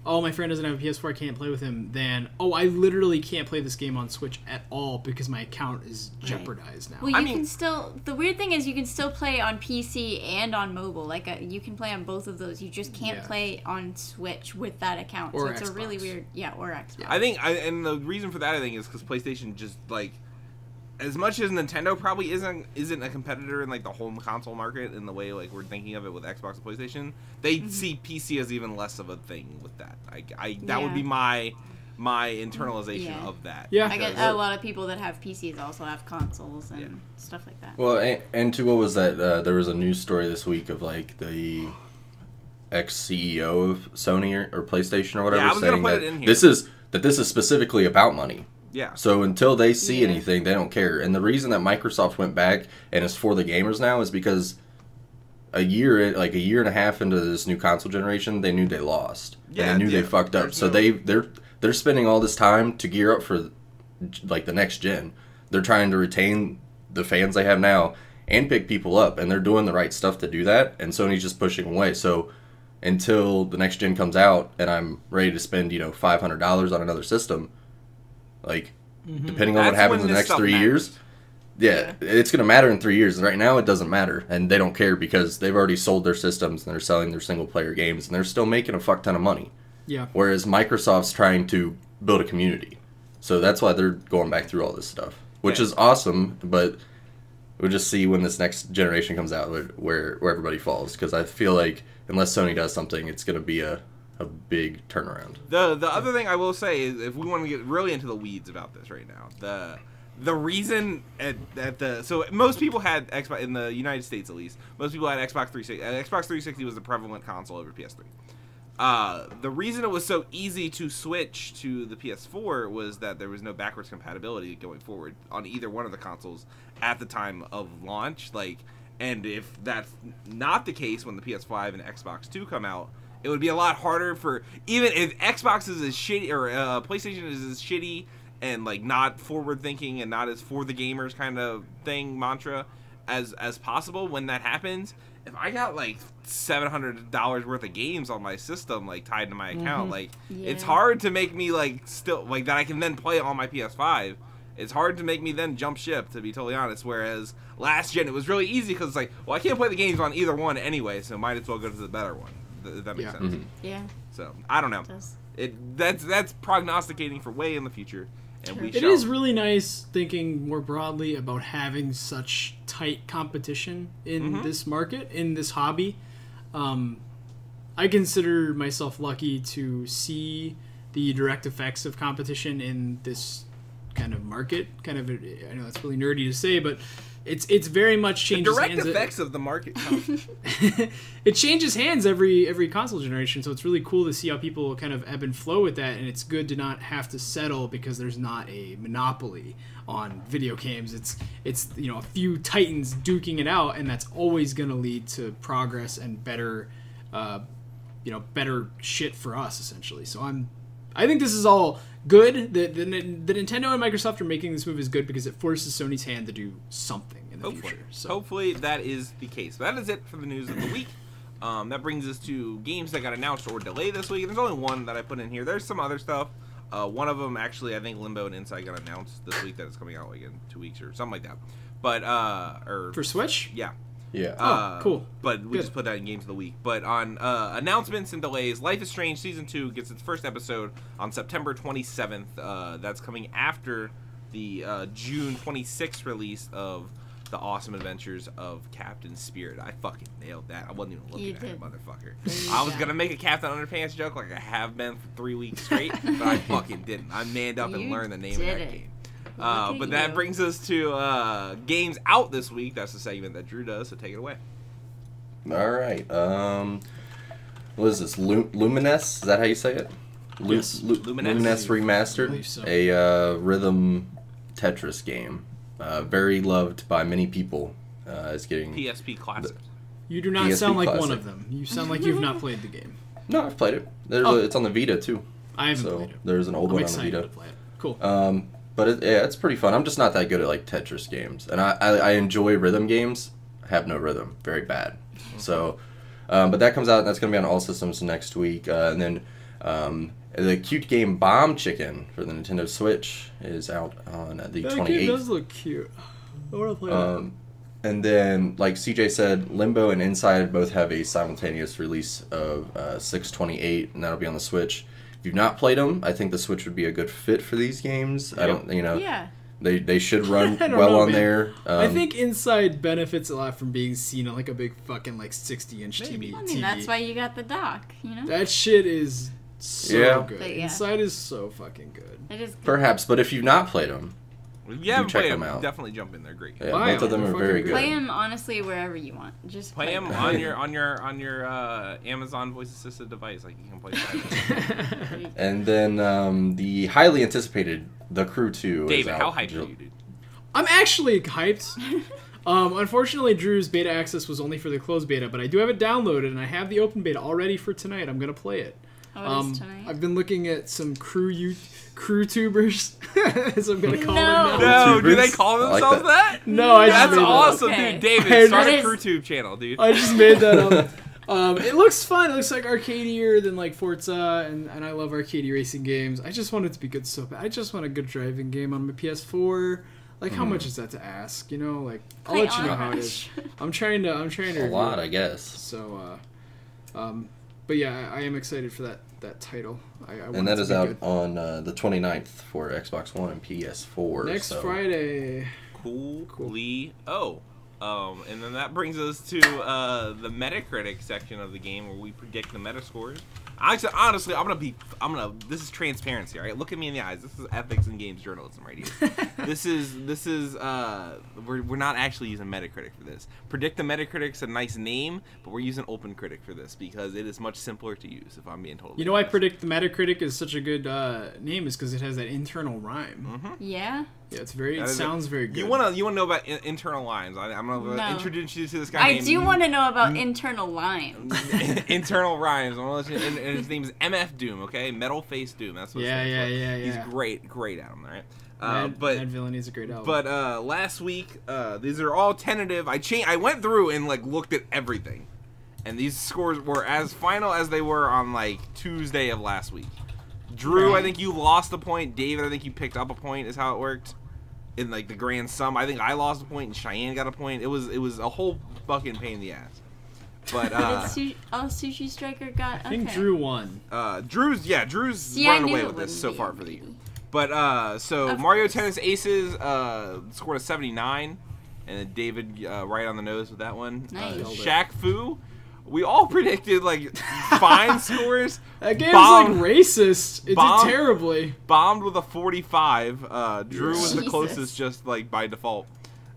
Oh, my friend doesn't have a PS4, I can't play with him, than, oh, I literally can't play this game on Switch at all because my account is jeopardized now. Well, can still... The weird thing is you can still play on PC and on mobile. Like, you can play on both of those. You just can't play on Switch with that account. Or so it's Xbox. a really weird... Yeah, or Xbox. I think... and the reason for that, I think, is because PlayStation just, like... As much as Nintendo probably isn't a competitor in like the home console market in the way like we're thinking of it with Xbox and PlayStation, they see PC as even less of a thing with that. That would be my internalization of that. Yeah, I get a lot of people that have PCs also have consoles and stuff like that. Well, and to what was that? There was a news story this week of like the ex-CEO of Sony or PlayStation or whatever I was saying gonna put that it in here. this is specifically about money. Yeah. So until they see anything, they don't care. And the reason that Microsoft went back and is for the gamers now is because a year and a half into this new console generation, they knew they lost. Yeah, and they knew they fucked up. So they're spending all this time to gear up for like the next gen. They're trying to retain the fans they have now and pick people up, and they're doing the right stuff to do that. And Sony's just pushing away. So until the next gen comes out and I'm ready to spend $500 on another system. Like, depending on what happens in the next 3 years, it's going to matter in 3 years. Right now, it doesn't matter, and they don't care because they've already sold their systems and they're selling their single-player games, and they're still making a fuck ton of money. Yeah. Whereas Microsoft's trying to build a community. So that's why they're going back through all this stuff, which is awesome, but we'll just see when this next generation comes out where everybody falls, because I feel like unless Sony does something, it's going to be a big turnaround. The other thing I will say is, if we want to get really into the weeds about this right now, the reason so most people had Xbox in the United States, at least most people had Xbox 360. Xbox 360 was the prevalent console over PS3. The reason it was so easy to switch to the PS4 was that there was no backwards compatibility going forward on either one of the consoles at the time of launch. And if that's not the case when the PS5 and Xbox 2 come out, it would be a lot harder for, even if Xbox is as shitty or PlayStation is as shitty and like not forward thinking and not as for the gamers kind of thing mantra as possible. When that happens, if I got like $700 worth of games on my system like tied to my account, it's hard to make me still that I can then play on my PS5. It's hard to make me then jump ship, to be totally honest. Whereas last gen, it was really easy because it's like, well, I can't play the games on either one anyway, so might as well go to the better one. If that makes sense. Mm-hmm. Yeah. So I don't know. That's prognosticating for way in the future, and It is really nice thinking more broadly about having such tight competition in this market, in this hobby. I consider myself lucky to see the direct effects of competition in this kind of market. I know that's really nerdy to say, but it's very much changes the direct hands. Effects of the market. It changes hands every console generation, so it's really cool to see how people kind of ebb and flow with that, and it's good to not have to settle because there's not a monopoly on video games. It's a few titans duking it out, and that's always going to lead to progress and better better shit for us essentially. So I think this is all good. The Nintendo and Microsoft are making this move is good because it forces Sony's hand to do something in the future. So hopefully that is the case. That is it for the news of the week. That brings us to games that got announced or delayed this week. There's only one that I put in here. There's some other stuff. One of them, actually, I think Limbo and Inside got announced this week that it's coming out in 2 weeks or something like that. But for Switch? Yeah. Yeah. Cool. But we just put that in Games of the Week. But on announcements and delays, Life is Strange Season 2 gets its first episode on September 27th. That's coming after the June 26th release of The Awesome Adventures of Captain Spirit. I fucking nailed that. I wasn't even looking at it, motherfucker. I was going to make a Captain Underpants joke like I have been for 3 weeks straight, but I fucking didn't. I manned up and learned the name of that game. But that brings us to games out this week. That's the segment that Drew does, so take it away. All right. What is this? Lumines? Is that how you say it? Yes. Lumines Remastered. So. A rhythm Tetris game. Very loved by many people. is getting. PSP Classic. You do not PSP sound like one Classic. of them. You sound like you've not played the game. No, I've played it. It's on the Vita too. I haven't So played it. there's an old I'm one on the excited Vita. to play it. Cool. But it's pretty fun. I'm just not that good at like Tetris games, and I enjoy rhythm games. I have no rhythm, very bad. So, but that comes out. And that's gonna be on all systems next week, and then the cute game Bomb Chicken for the Nintendo Switch is out on the 28th. That game does look cute. I want to play that. And then, like CJ said, Limbo and Inside both have a simultaneous release of 6/28, and that'll be on the Switch. If you've not played them, I think the Switch would be a good fit for these games. Yep. I don't, Yeah. They should run I don't well know, on man. there. I think Inside benefits a lot from being seen on like a big fucking like 60-inch Maybe. TV. I mean, that's why you got the dock, you know? That shit is so Yeah. good. But yeah. Inside is so fucking good. It is good. Perhaps, but if you've not played them, If you haven't check played them them, out. definitely jump in. They're great. yeah, Buy both of them them. are They're very fucking good. Play them honestly wherever you want. Just Play them them. on your Amazon voice assisted device, like you can play. That. And then the highly anticipated The Crew 2 is David, out. how hyped are you, dude? I'm actually hyped. Unfortunately, Drew's beta access was only for the closed beta, but I do have it downloaded, and I have the open beta all ready for tonight. I'm gonna play it. Oh, it is tonight? I've been looking at some crew tubers, as I'm gonna call No. them now. No, do they YouTubers? call I like themselves that? No, I just That's made that up. awesome, Okay. dude. David, I start a just- CrewTube channel, dude. I just made that up. It looks fun. It looks like arcadier than like Forza, and I love arcade racing games. I just want it to be good so bad. I just want a good driving game on my PS4. Like, how much is that to ask? You know, like I'll Play let you know how it is. Orange. I'm trying to A review lot, it. I guess. So, but yeah, I am excited for that title. I want And it that to is be out good. on the 29th for Xbox One and PS4. Next so. Friday. Coolly. And then that brings us to the Metacritic section of the game where we predict the meta scores. Honestly, this is transparency, all right? Look at me in the eyes. This is ethics and games journalism right here. this is we're not actually using Metacritic for this. Predict the Metacritic's a nice name, but we're using OpenCritic for this because it is much simpler to use, if I'm being totally You know why honest. Predict the Metacritic is such a good name is because it has that internal rhyme. Yeah? Yeah, it's very. It That is sounds very good. You wanna know about internal lines? I'm gonna No. introduce you to this guy. I named do want to know about internal lines. internal rhymes. I'm gonna let you, and his name is MF Doom. Okay, Metal Face Doom. That's what. it Yeah, stands yeah, for. yeah, yeah. He's great at them. All right. Mad Villainy is a great album. But last week, these are all tentative. I went through and like looked at everything, and these scores were as final as they were on like Tuesday of last week. Drew, I think you lost a point. David, I think you picked up a point. Is how it worked. In like the grand sum, I think I lost a point and Cheyenne got a point. It was a whole fucking pain in the ass. But Sushi Striker got. I think okay. Drew won. Drew's See, I running knew away it with this wouldn't so be far a for the year. baby. But so Of Mario course. Tennis Aces scored a 79, and then David right on the nose with that one. Nice. Shaq Fu, we all predicted like fine scores. That game's Bomb- like racist. It Bomb- did terribly. Bombed with a 45. Drew was the Jesus. closest, just like by default.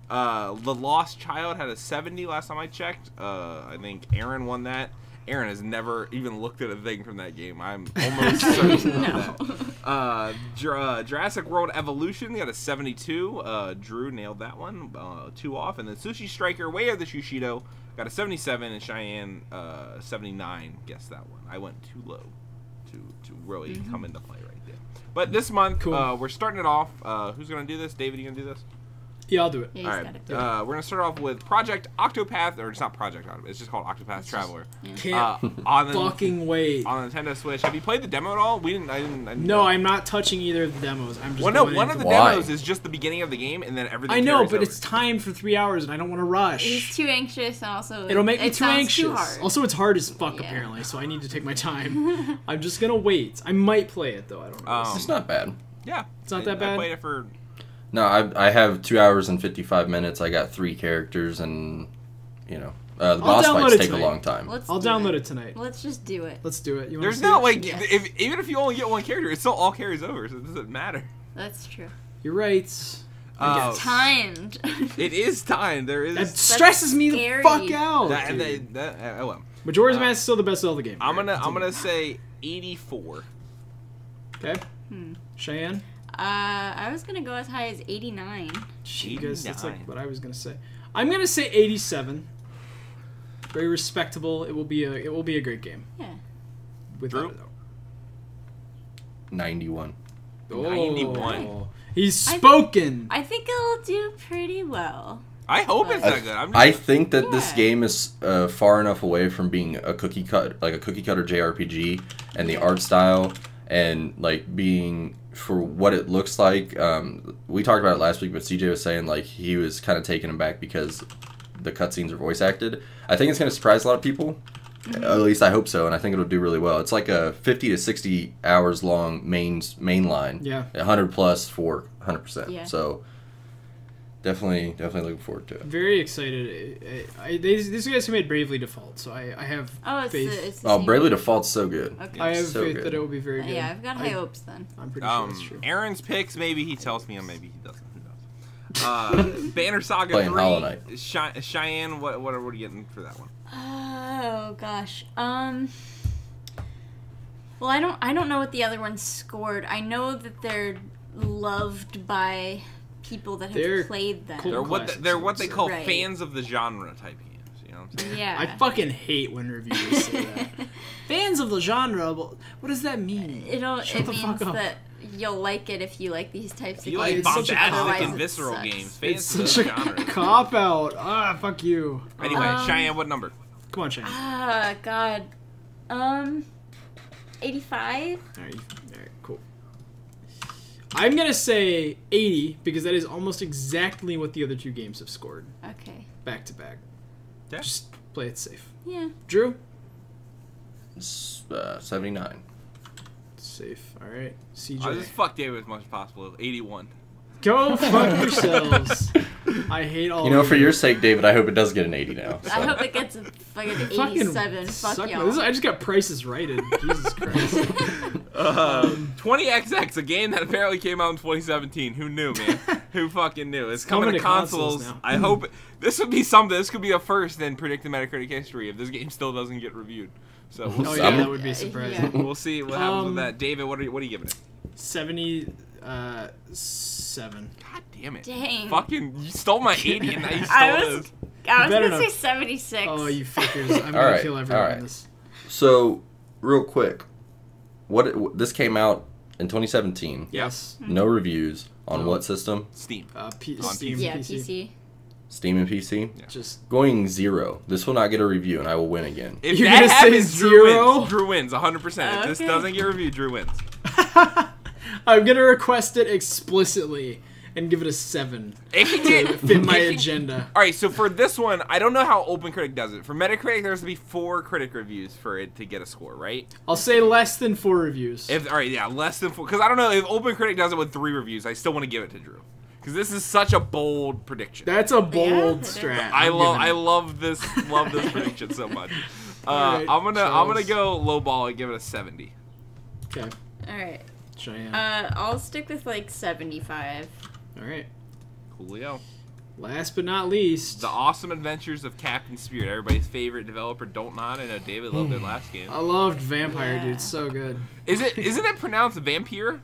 The Lost Child had a 70 last time I checked. I think Aaron won that. Aaron has never even looked at a thing from that game. I'm almost certain of that. Jurassic World Evolution got a 72. Drew nailed that one, 2 off. And then Sushi Striker Way of the Shushido got a 77, and Cheyenne 79 guessed that one. I went too low to really come into play right there. But this month, Cool. we're starting it off. Who's going to do this? David, you going to do this? Yeah, I'll do it. Yeah, he's All got right. it. We're going to start off with Project Octopath, or it's not Project Octopath, it's just called Octopath Traveler. Can't On the fucking wait. on the Nintendo Switch. Have you played the demo at all? I didn't No, I'm not touching either of the demos. I'm just Well, no, going one into of the it. Why? demos is just the beginning of the game, and then everything. I know, carries but over. it's timed for 3 hours, and I don't want to rush. He's too anxious, and also It'll make me it too sounds anxious. Too hard. Also, it's hard as fuck Yeah. apparently, so I need to take my time. I'm just gonna wait. I might play it though. I don't know. It's not bad. Yeah, It's not that bad? I played it for. No, I have 2 hours and 55 minutes. I got 3 characters, and the boss download fights it take a tonight. long time. Let's I'll do download it tonight. Let's just do it. Let's do it. You wanna There's see no it? like, Yes. even if you only get one character, it still all carries over, so it doesn't matter. That's true. You're right. Uh, Timed. It is time. There is. That stresses me the scary. fuck out. that, dude. oh well. Majora's Mask is still the best Zelda game. I'm Alright, gonna continue. say 84. Okay. Cheyenne. I was gonna go as high as 89. Jeez, that's like what I was gonna say. I'm gonna say 87. Very respectable. It will be a great game. Yeah. Without a doubt. 91. 91. He's spoken. I think it'll do pretty well. I hope it's that good. I think that this game is far enough away from being a cookie cutter JRPG, and the art style, and like being for what it looks like. We talked about it last week, but CJ was saying like he was kind of taken aback because the cutscenes are voice acted. I think it's going to surprise a lot of people. At least I hope so, and I think it'll do really well. It's like a 50 to 60 hours long main line. Yeah. 100 plus for 100%. Yeah. So definitely looking forward to it. Very excited. These guys who made Bravely Default, so I have faith. It's the Oh, same Bravely one. Default's so good. Okay. I have So faith good. that it will be very good. Yeah, I've got high hopes then. I'm pretty sure that's true. Aaron's picks, maybe he tells me, and maybe he doesn't. Who knows? Banner Saga Playing 3. Hollow Knight. Cheyenne, what are we getting for that one? Oh gosh. Well, I don't know what the other ones scored. I know that they're loved by people that have They're played them. cool. They're what they call Right. fans of the genre type games. You know what I'm saying? Yeah. I fucking hate when reviewers say that. Fans of the genre, but what does that mean? It Shut the means fuck up. that you'll like it if you like these types of You games. like It's such a bombastic Otherwise and it visceral sucks. games. It's Fans of such the a genre. cop out. Fuck you. Anyway, Cheyenne, what number? Come on, Shane. Ah, God. 85? Alright, cool. I'm gonna say 80 because that is almost exactly what the other two games have scored Okay. back to back. Yeah. Just play it safe. Yeah. Drew? 79. Safe. Alright. CJ. I'll just fuck David as much as possible. 81. Go fuck yourselves. I hate all You know, of for your sake, David, I hope it does get an 80 now. So. I hope it gets a fucking Fucking 87. Fuck suck y'all. my- I just got prices righted. Jesus Christ. 20XX, a game that apparently came out in 2017. Who knew, man? Who fucking knew? It's coming to consoles. now. I hope this would be something. This could be a first in predicted Metacritic history if this game still doesn't get reviewed. So we'll Oh see. yeah, that would be surprising. Yeah. We'll see what happens with that. David, what are you giving it? 77. God damn it! Dang. Fucking, you stole my 80 and now you I stole was this. gonna Better say not. 76. Oh, you fuckers. I'm All gonna right, kill all everyone right. in this. So, real quick, this came out in 2017. Yes. No reviews on No. what system? Steam. Steam, yeah, PC. PC. Steam and PC. Yeah. Just Going 0. This will not get a review, and I will win again. If You're that gonna say happens, Drew 0? wins. Drew wins 100%. If this Okay. doesn't get reviewed, Drew wins. I'm gonna request it explicitly and give it a 7 It can to get fit my agenda. All right, so for this one, I don't know how OpenCritic does it. For Metacritic, there has to be 4 critic reviews for it to get a score, right? I'll say less than 4 reviews. All right, yeah, less than 4. Because I don't know if OpenCritic does it with 3 reviews. I still want to give it to Drew because this is such a bold prediction. That's a bold it is. strat. I I'm love this prediction so much. All right, I'm gonna Charles. go low ball and give it a 70. giving it. Okay, Alright. Cheyenne. I'll stick with like 75. All right. Coolio. Last but not least, The Awesome Adventures of Captain Spirit, everybody's favorite developer. Don't nod. I know David loved their last game. I loved Vampire, Yeah. dude. It's so good. Isn't it pronounced Vampire?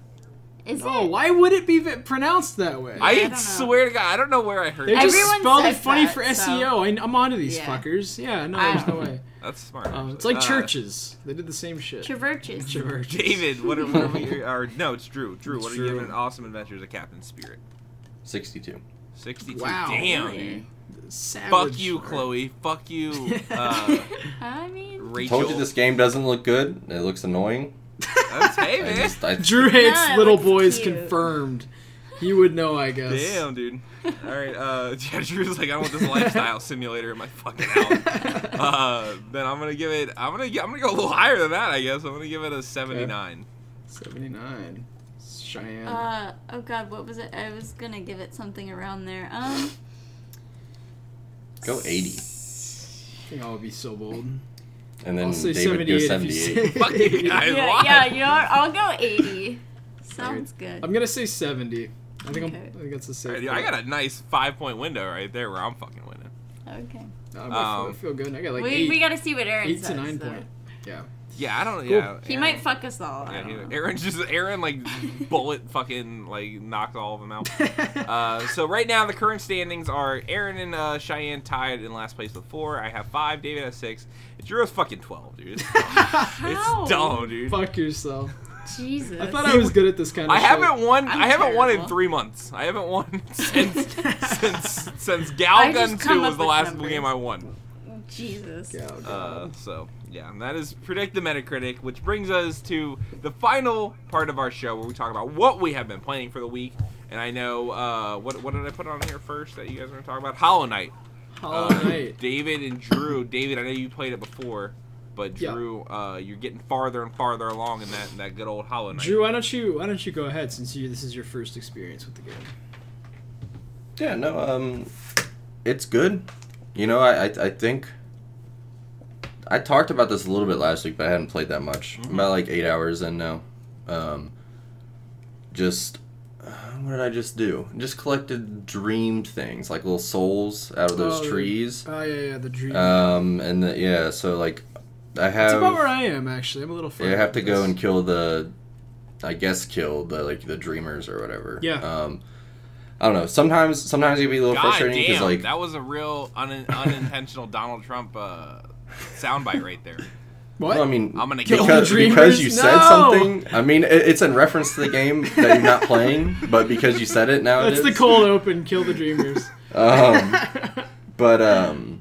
Is Oh, it? why would it be pronounced that way? I I don't know. swear to God, I don't know where I heard They that. just Everyone spelled it says funny that, for so- SEO. I'm onto these Yeah. fuckers. Yeah, no, there's no way. That's smart. It's actually. like churches. They did the same shit. Traverches. Churches. David, what are we? Or no, it's Drew. Drew, what are you Drew. giving Awesome Adventures of Captain Spirit? 62. 62. Wow. Damn, Really? dude. Savage. Fuck you, Chloe. Fuck you, I mean, Rachel. Told you this game doesn't look good. It looks annoying. That's, hey, I man. just- I- Drew hates No, it little looks boys cute. confirmed. He would know, I guess. Damn, dude. All right, yeah, Drew's like, I want this lifestyle simulator in my fucking house. Then I'm gonna go a little higher than that, I guess. I'm gonna give it a 79. 79. Cheyenne. oh god, what was it? I was gonna give it something around there. Go 80. I think I would be so bold. And then I'll say David goes 78 if you 78. say- Fuck you guys. Yeah, why? yeah, you know what? I'll go 80. Sounds good. I'm gonna say 70. I think Okay. I think that's a All safe. right, dude, I got a nice 5-point window right there where I'm fucking winning. Okay. I feel good. I got like 8 We gotta see what Aaron 8 says. to 9 though. point. Yeah. Yeah, I don't. Cool. Yeah, He might fuck us all. I Yeah, don't know. Aaron like bullet fucking like knocked all of them out. So right now the current standings are Aaron and Cheyenne tied in last place with 4. I have 5. David has 6. Drew has fucking 12, dude. It's dumb, dude. Fuck yourself. Jesus. I thought I was good at this kind of I shit. haven't won. I'm I haven't won in terrible. 3 months. I haven't won since I Galgun just 2 come was up the with last numbers. game I won. Jesus. So yeah, and that is Predict the Metacritic, which brings us to the final part of our show where we talk about what we have been playing for the week. And I know what did I put on here first that you guys are going to talk about? Hollow Knight. Hollow Knight. David and Drew. David, I know you played it before, but Drew, you're getting farther and farther along in that good old Hollow Knight. Drew, why don't you go ahead since this is your first experience with the game? Yeah, no, it's good. You know, I think I talked about this a little bit last week, but I hadn't played that much. Mm-hmm. About like 8 hours in now. What did I just do? Just collected dreamed things, like little souls out of those trees. Oh yeah, the dream. So like I have. That's about where I am actually. I'm a little. Yeah, I have to go and kill the the dreamers or whatever. Yeah. I don't know. Sometimes it can be a little God frustrating because damn, like that was a real unintentional Donald Trump soundbite right there. What? well, I mean, I'm gonna Kill kill the you. because dreamers? you said No! something. I mean, it's in reference to the game that you're not playing, but because you said it now, That's it the is. cold open. Kill the dreamers. But I don't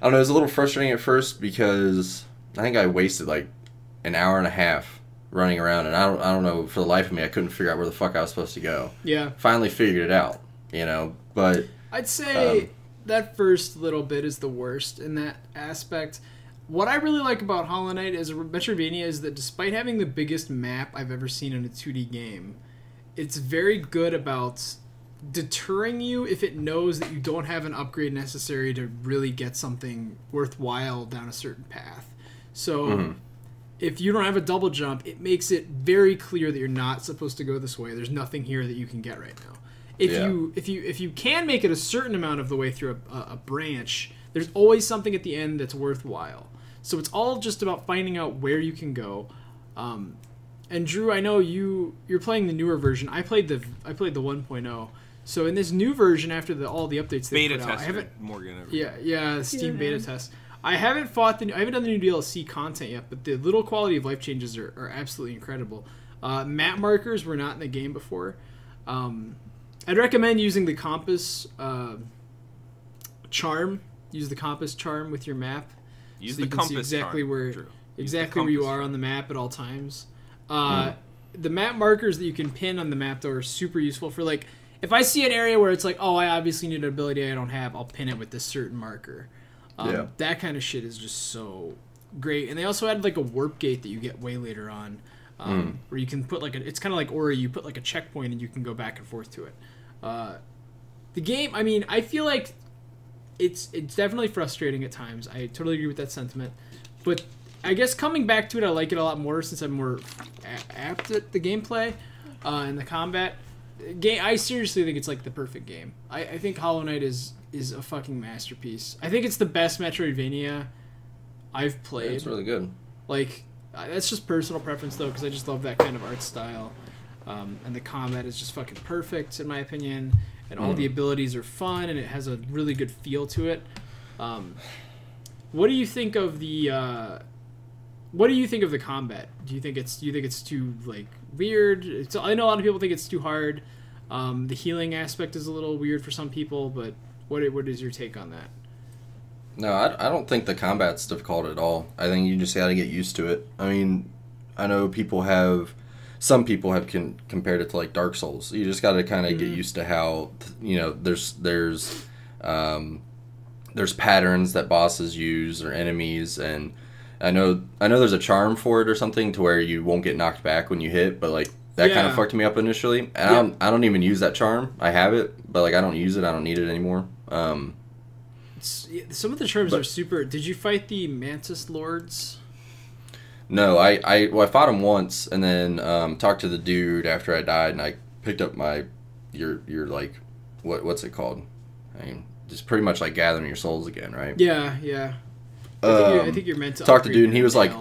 know. It was a little frustrating at first because I think I wasted like an hour and a half running around, and I don't know, for the life of me, I couldn't figure out where the fuck I was supposed to go. Yeah. Finally figured it out, but I'd say that first little bit is the worst in that aspect. What I really like about Hollow Knight as a Metroidvania is that despite having the biggest map I've ever seen in a 2D game, it's very good about deterring you if it knows that you don't have an upgrade necessary to really get something worthwhile down a certain path. So if you don't have a double jump, it makes it very clear that you're not supposed to go this way. There's nothing here that you can get right now. If you can make it a certain amount of the way through a branch, there's always something at the end that's worthwhile. So it's all just about finding out where you can go. And Drew, I know you're playing the newer version. I played the 1.0. So in this new version, after all the updates they Beta put out, I test, haven't. Morgan. Yeah, Steam beta test. I haven't done the new DLC content yet, but the little quality of life changes are absolutely incredible. Map markers were not in the game before. I'd recommend using the compass charm. Use the compass charm with your map. Use so the you can see compass exactly charm, where Drew. exactly where you are on the map at all times. The map markers that you can pin on the map though are super useful for like if I see an area where it's like, oh, I obviously need an ability I don't have, I'll pin it with this certain marker. That kind of shit is just so great. And they also added like a warp gate that you get way later on, where you can put like it's kind of like Ori, you put like a checkpoint and you can go back and forth to it. The game, I mean, I feel like it's definitely frustrating at times. I totally agree with that sentiment, but I guess coming back to it, I like it a lot more since I'm more apt at the gameplay and the combat. I seriously think it's like the perfect game. I think Hollow Knight is a fucking masterpiece. I think it's the best Metroidvania I've played. Yeah, it's really good. Like, that's just personal preference though, because I just love that kind of art style. And the combat is just fucking perfect in my opinion. And all the abilities are fun, and it has a really good feel to it. What do you think of the? What do you think of the combat? Do you think it's too like weird? I know a lot of people think it's too hard. The healing aspect is a little weird for some people, but what is your take on that? No, I don't think the combat's difficult at all. I think you just got to get used to it. I mean, I know some people have compared it to like Dark Souls. You just got to kind of get used to how there's patterns that bosses use or enemies, and I know there's a charm for it or something to where you won't get knocked back when you hit, but like that kind of fucked me up initially. And I don't even use that charm. I have it, but like I don't use it. I don't need it anymore. Some of the charms are super. Did you fight the Mantis Lords? No, I fought him once and then talked to the dude after I died, and I picked up your like what's it called? I mean, just pretty much like gathering your souls again, right? Yeah. I think you're meant to talk to dude, and he was like,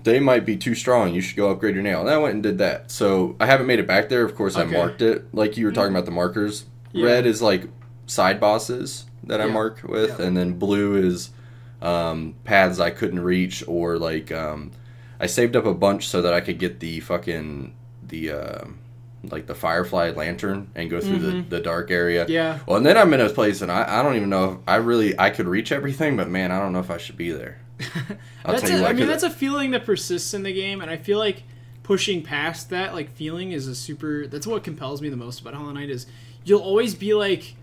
they might be too strong. You should go upgrade your nail. And I went and did that. So I haven't made it back there. Of course, I marked it. Like you were talking about the markers. Yeah. Red is like side bosses that I mark with. Yeah. And then blue is paths I couldn't reach, or like I saved up a bunch so that I could get the fucking like the firefly lantern and go through the dark area. Yeah. Well, and then I'm in a place and I don't even know if I could reach everything, but man, I don't know if I should be there. That's a feeling that persists in the game, and I feel like pushing past that like feeling is that's what compels me the most about Hollow Knight. Is you'll always be like,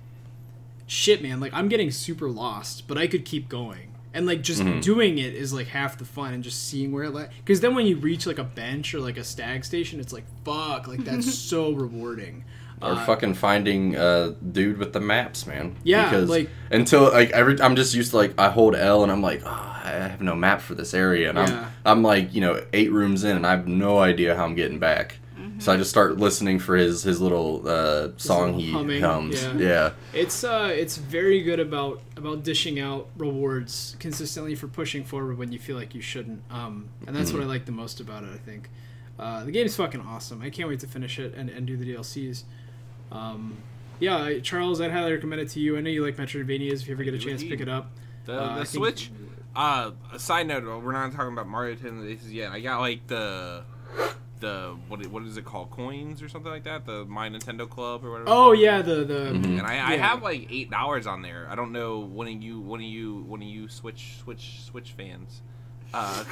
shit, man, like I'm getting super lost, but I could keep going, and like just doing it is like half the fun, and just seeing where it because then when you reach like a bench or like a stag station, it's like fuck, like that's so rewarding. Or fucking finding dude with the maps, man. Yeah, because like until like I'm just used to like I hold L and I'm like, oh, I have no map for this area, and I'm like 8 rooms in and I have no idea how I'm getting back. So I just start listening for his little song he hums. Yeah. It's very good about dishing out rewards consistently for pushing forward when you feel like you shouldn't. And that's what I like the most about it. I think the game's fucking awesome. I can't wait to finish it and do the DLCs. Charles, I'd highly recommend it to you. I know you like Metroidvanias. If you ever get a chance, pick it up. The Switch. A side note: we're not talking about Mario Tennis yet. I got like the what is it called? Coins or something like that. The My Nintendo Club or whatever. Oh yeah, and I have like $8 on there. I don't know one of you Switch fans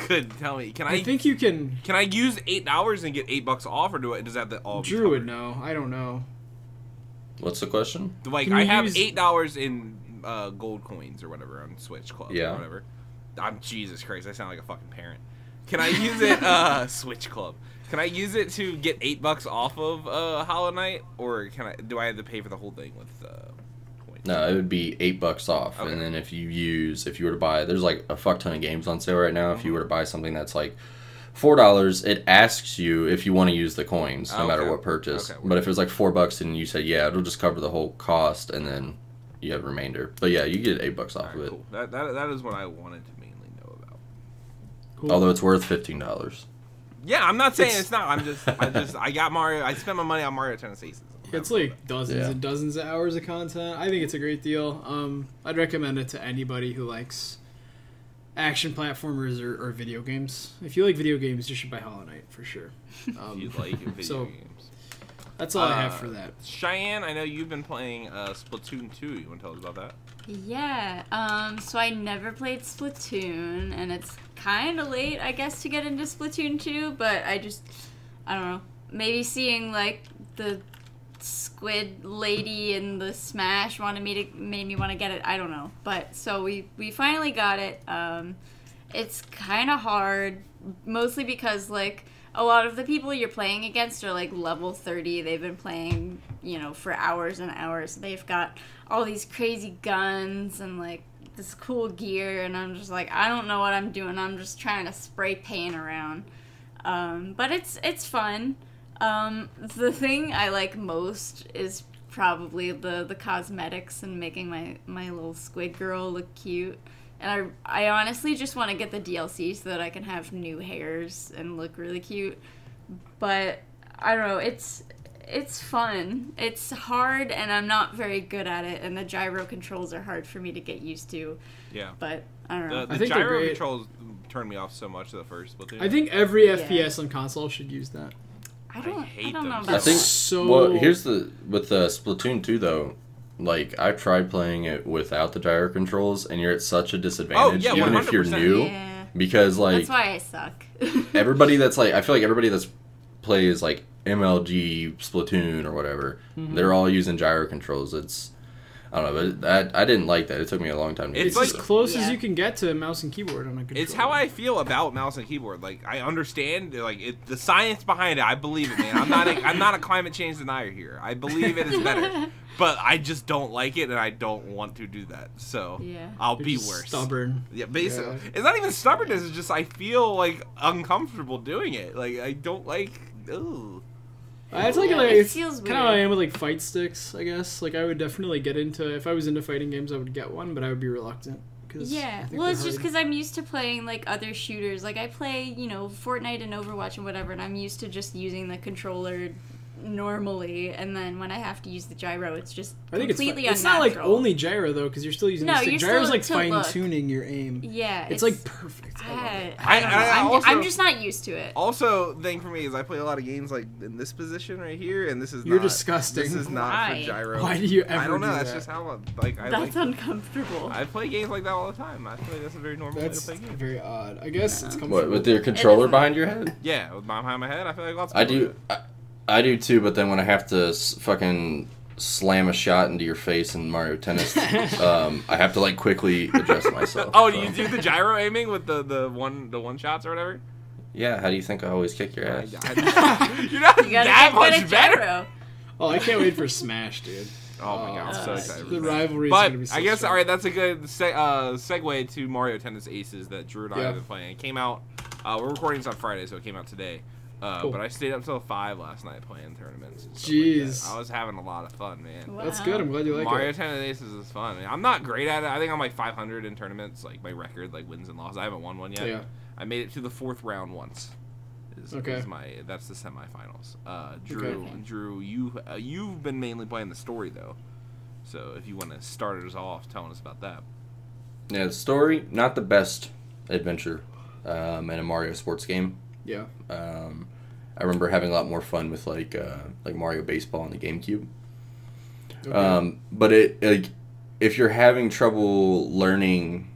could tell me. I think you can. Can I use $8 and get $8 off, or does that all? Drew would know. I don't know. What's the question? Like I have $8 in gold coins or whatever on Switch Club or whatever. Jesus Christ, I sound like a fucking parent. Can I use it Switch Club? Can I use it to get $8 off of Hollow Knight, or do I have to pay for the whole thing with coins? No, it would be $8 off, and then if you were to buy, there's like a fuck ton of games on sale right now. If you were to buy something that's like $4, it asks you if you want to use the coins, no matter what purchase. But if it was like $4 and you said it'll just cover the whole cost, and then you have remainder. But yeah, you get $8 off of it. Cool. That is what I wanted to mainly know about. Cool. Although it's worth $15. Yeah, I'm not saying it's not. I got Mario. I spent my money on Mario Tennis Aces. It's like dozens and dozens of hours of content. I think it's a great deal. I'd recommend it to anybody who likes action platformers or video games. If you like video games, you should buy Hollow Knight for sure. If you like video games. That's all I have for that. Cheyenne, I know you've been playing Splatoon 2. You want to tell us about that? Yeah. So I never played Splatoon, and it's kind of late, I guess, to get into Splatoon 2, but I don't know. Maybe seeing, like, the squid lady in the Smash made me want to get it. I don't know. But, so we finally got it. It's kind of hard, mostly because, like, a lot of the people you're playing against are like level 30. They've been playing, for hours and hours. They've got all these crazy guns and like this cool gear, and I'm just like, I don't know what I'm doing. I'm just trying to spray paint around. But it's fun. The thing I like most is probably the cosmetics and making my little squid girl look cute. And I honestly just want to get the DLC so that I can have new hairs and look really cute. But I don't know, it's fun. It's hard, and I'm not very good at it, and the gyro controls are hard for me to get used to. Yeah. But I don't know. The gyro controls turned me off so much the first Splatoon. I think every FPS on console should use that. I don't know about that. I think with the Splatoon 2 though. Like, I tried playing it without the gyro controls, and you're at such a disadvantage, even 100%. if you're new. Because, like... That's why I suck. everybody that's, like... I feel like everybody that's plays, like, MLG, Splatoon, or whatever, they're all using gyro controls. It's... I don't know, but I didn't like that. It took me a long time to get It's as close as you can get to mouse and keyboard on a controller. It's how I feel about mouse and keyboard. Like, I understand, like, the science behind it. I believe it, man. I'm not a climate change denier here. I believe it is better. But I just don't like it, and I don't want to do that. So I'll be worse. Stubborn. Yeah, basically. Yeah. It's not even stubbornness. It's just I feel, like, uncomfortable doing it. Like, I don't like... Ugh. It's like it's kind of how I am with like fight sticks, I guess. Like I would definitely get into, if I was into fighting games, I would get one, but I would be reluctant 'cause I Yeah, think well, they're it's just hard. because I'm used to playing like other shooters. Like I play, you know, Fortnite and Overwatch and whatever, and I'm used to just using the controller normally. And then when I have to use the gyro, it's just I think completely it's not like unnatural. only gyro though, because you're still using No, the stick. you're Gyro's still like to look. fine tuning your aim. Yeah, It's like perfect. I love it. I don't know. I also- I'm just not used to it. Also, the thing for me is I play a lot of games like in this position right here, and this is You're not, disgusting. This is not Why? for gyro. Why do you ever I don't know. do That's that? just how I That's like. uncomfortable. I play games like that all the time. I feel like that's a very normal That's way to play games. very odd. I guess it's What, comfortable. with your controller isn't. behind your head? Yeah, with my behind my head, I feel like lots of I people do. I do too, but then when I have to fucking slam a shot into your face in Mario Tennis, I have to like quickly adjust myself. Oh, so. do you do the gyro aiming with the one shots or whatever? Yeah, how do you think I always kick your ass? You're not You gotta that get good much at better. gyro. Oh, I can't wait for Smash, dude. Oh my god, I'm so Uh, excited. The for that. rivalry is But gonna be so I guess strong. all right, that's a good segue to Mario Tennis Aces that Drew and I Yeah. have been playing. It came out. We're recording this on Friday, so it came out today. Cool. But I stayed up till 5 last night playing tournaments. And stuff Jeez. like that. I was having a lot of fun, man. Wow. That's good. I'm glad you like Mario it. Tennis Aces is fun. I'm not great at it. I think I'm like 500 in tournaments, like my record, like wins and losses. I haven't won one yet. Yeah. I made it to the 4th round once. Okay. That's the semifinals. Okay. Drew, you've been mainly playing the story though. So if you want to start us off telling us about that. Yeah, the story, not the best adventure in a Mario sports game. Yeah. I remember having a lot more fun with like Mario Baseball on the GameCube. Okay. But if you're having trouble learning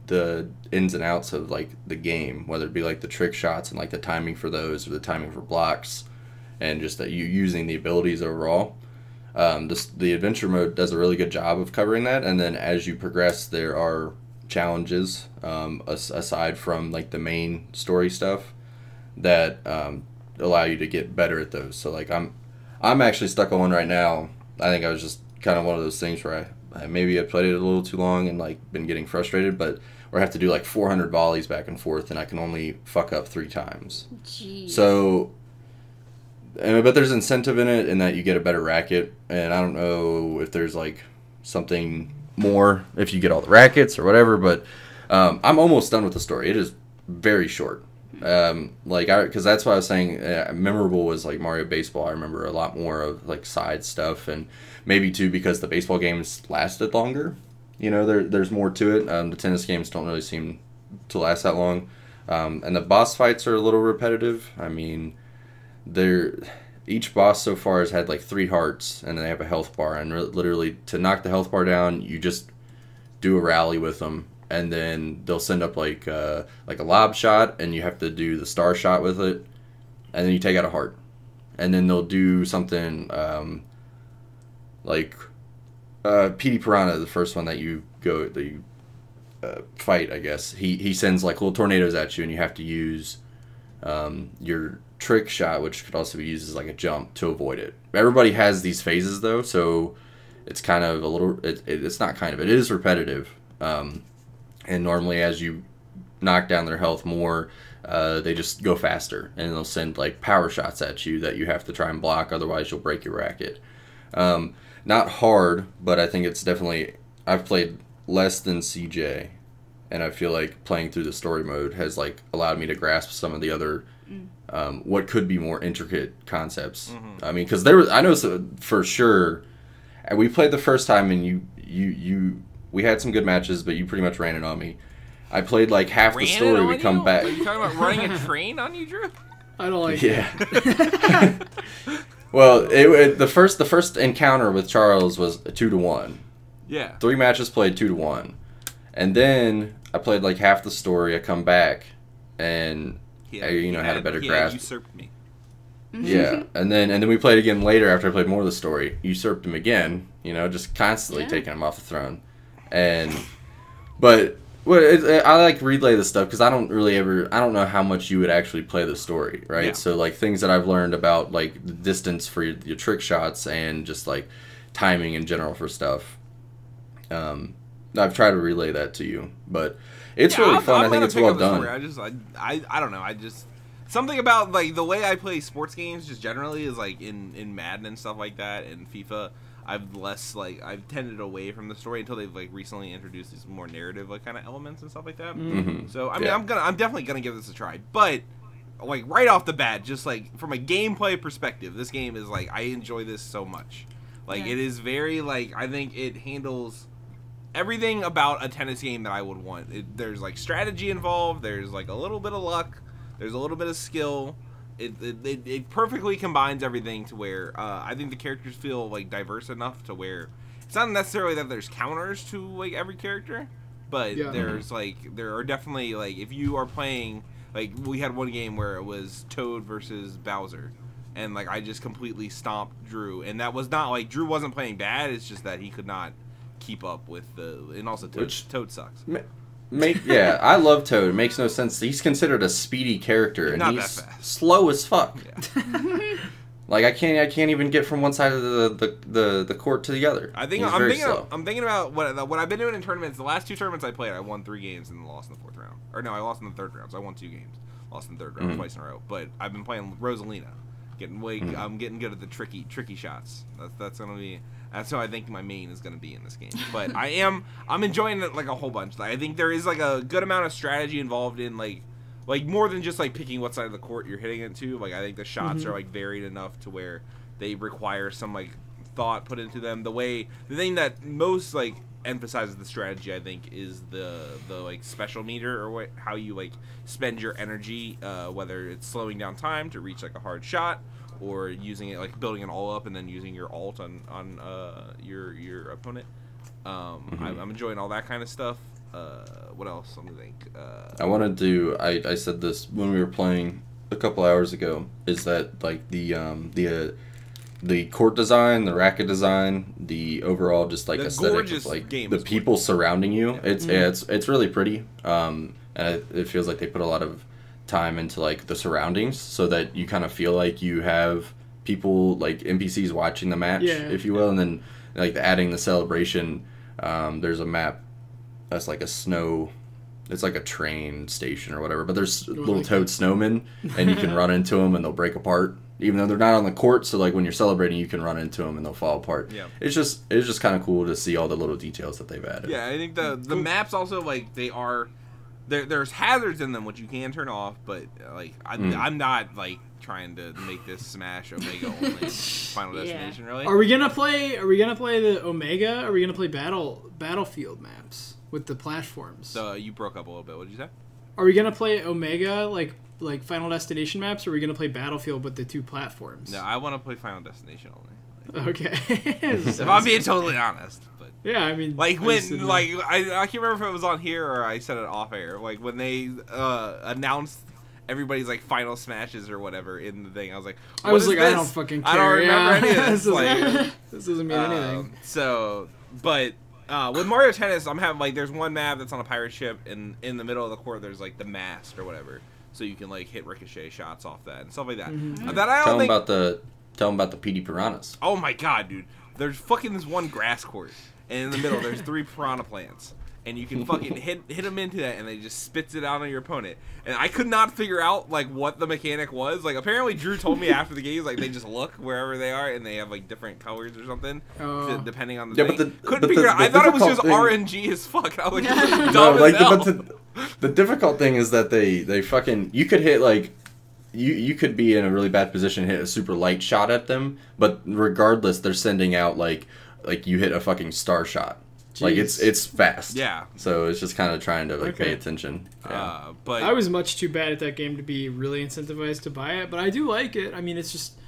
the ins and outs of like the game, whether it be like the trick shots and like the timing for those or the timing for blocks, and just that you using the abilities overall, the adventure mode does a really good job of covering that. And then as you progress, there are challenges aside from like the main story stuff that allow you to get better at those. So like I'm actually stuck on one right now. I think I was just kind of one of those things where I maybe I played it a little too long and like been getting frustrated, but where I have to do like 400 volleys back and forth and I can only fuck up 3 times. Jeez. So, but there's incentive in it in that you get a better racket, and I don't know if there's like something more if you get all the rackets or whatever, but I'm almost done with the story. It is very short. Because that's why I was saying memorable was like Mario Baseball. I remember a lot more of like side stuff, and maybe too because the baseball games lasted longer. You know, there's more to it. The tennis games don't really seem to last that long, and the boss fights are a little repetitive. I mean, each boss so far has had like 3 hearts, and then they have a health bar, and literally to knock the health bar down, you just do a rally with them. And then they'll send up like a lob shot, and you have to do the star shot with it, and then you take out a heart, and then they'll do something like Petey Piranha, the first one that you fight. I guess he sends like little tornadoes at you, and you have to use your trick shot, which could also be used as like a jump to avoid it. Everybody has these phases though, so it's kind of a little. It's not kind of. It is repetitive. And normally as you knock down their health more, they just go faster. And they'll send like power shots at you that you have to try and block, otherwise you'll break your racket. Not hard, but I think it's definitely... I've played less than CJ, and I feel like playing through the story mode has like allowed me to grasp some of the other... what could be more intricate concepts. Mm-hmm. I mean, because I know for sure... We played the first time, and we had some good matches, but you pretty much ran it on me. I played like half the story. We come back. Are you talking about running a train on you, Drew? I don't like Yeah. Well, the first encounter with Charles was 2-1. Yeah. 3 matches played 2-1, and then I played like half the story. I come back, and I had a better grasp. He usurped me. Yeah, and then we played again later after I played more of the story. Usurped him again, just constantly taking him off the throne. But I like relay this stuff because I don't know how much you would actually play the story, right? Yeah. So like things that I've learned about like the distance for your trick shots and just like timing in general for stuff. I've tried to relay that to you, but it's really fun. I think it's well done. I don't know. Something about like the way I play sports games just generally is like in Madden and stuff like that and FIFA. I've tended away from the story until they've like recently introduced these more narrative like kind of elements and stuff like that. Mm-hmm. So I mean, I'm definitely gonna give this a try, but like right off the bat, just like from a gameplay perspective, this game is like I enjoy this so much. Like it is very like I think it handles everything about a tennis game that I would want. There's like strategy involved. There's like a little bit of luck. There's a little bit of skill. It perfectly combines everything to where I think the characters feel like diverse enough to where it's not necessarily that there's counters to like every character, but there's like there are definitely like if you are playing like we had one game where it was Toad versus Bowser, and like I just completely stomped Drew, and that was not like Drew wasn't playing bad. It's just that he could not keep up with and also Toad sucks. I love Toad. It makes no sense. He's considered a speedy character, and he's slow as fuck. Yeah. Like I can't even get from one side of the court to the other. I'm thinking about what I've been doing in tournaments. The last 2 tournaments I played, I won 3 games and lost in the 4th round. Or no, I lost in the 3rd round. So I won 2 games, lost in the 3rd round twice in a row. But I've been playing Rosalina, I'm getting good at the tricky shots. That's how I think my main is gonna be in this game. But I'm enjoying it like a whole bunch. Like, I think there is like a good amount of strategy involved in like more than just like picking what side of the court you're hitting it to. Like I think the shots are like varied enough to where they require some like thought put into them. The thing that most like emphasizes the strategy, I think, is the like special meter or how you like spend your energy, whether it's slowing down time to reach like a hard shot, or using it like building an all up and then using your ult on your opponent. I'm enjoying all that kind of stuff. What else? Let me think. I wanted to. I said this when we were playing a couple hours ago. Is that like the court design, the racket design, the overall just like aesthetic of like the people surrounding you. Yeah. It's really pretty. And it feels like they put a lot of time into like the surroundings so that you kind of feel like you have people like NPCs watching the match, if you will, and then like adding the celebration. There's a map that's like it's like a train station or whatever, but there's little Toad snowmen, and you can run into them and they'll break apart, even though they're not on the court. So like when you're celebrating, you can run into them and they'll fall apart. Yeah, it's just kind of cool to see all the little details that they've added. Yeah, I think the maps also like there's hazards in them which you can turn off, but like I'm not like trying to make this Smash Omega only Final Destination. Really? Are we gonna play the Omega? Are we gonna play Battlefield maps with the platforms? So you broke up a little bit. What did you say? Are we gonna play Omega like Final Destination maps, or are we gonna play Battlefield with the 2 platforms? No, I want to play Final Destination only. Okay. If I'm being totally honest. Yeah, I mean, like when, I can't remember if it was on here or I said it off air. Like when they announced everybody's like final smashes or whatever in the thing, I was like, I don't fucking care. I don't remember any of this. This doesn't mean anything. So, but with Mario Tennis, I'm having like there's one map that's on a pirate ship, and in the middle of the court there's like the mast or whatever, so you can like hit ricochet shots off that and stuff like that. That I don't think. Tell them about the PD Piranhas. Oh my god, dude! There's fucking this one grass court. And in the middle, there's 3 piranha plants. And you can fucking hit them into that, and they just spits it out on your opponent. And I could not figure out, like, what the mechanic was. Like, apparently Drew told me after the game, like, they just look wherever they are, and they have, like, different colors or something, depending on the thing. Couldn't figure it out. I thought it was just RNG as fuck. I was like, dumb as hell. But the difficult thing is that they fucking... You could hit, like... You could be in a really bad position and hit a super light shot at them, but regardless, they're sending out, like you hit a fucking star shot. Jeez. Like it's fast. Yeah. So it's just kind of trying to pay attention. Yeah. But I was much too bad at that game to be really incentivized to buy it, but I do like it. I mean, it's just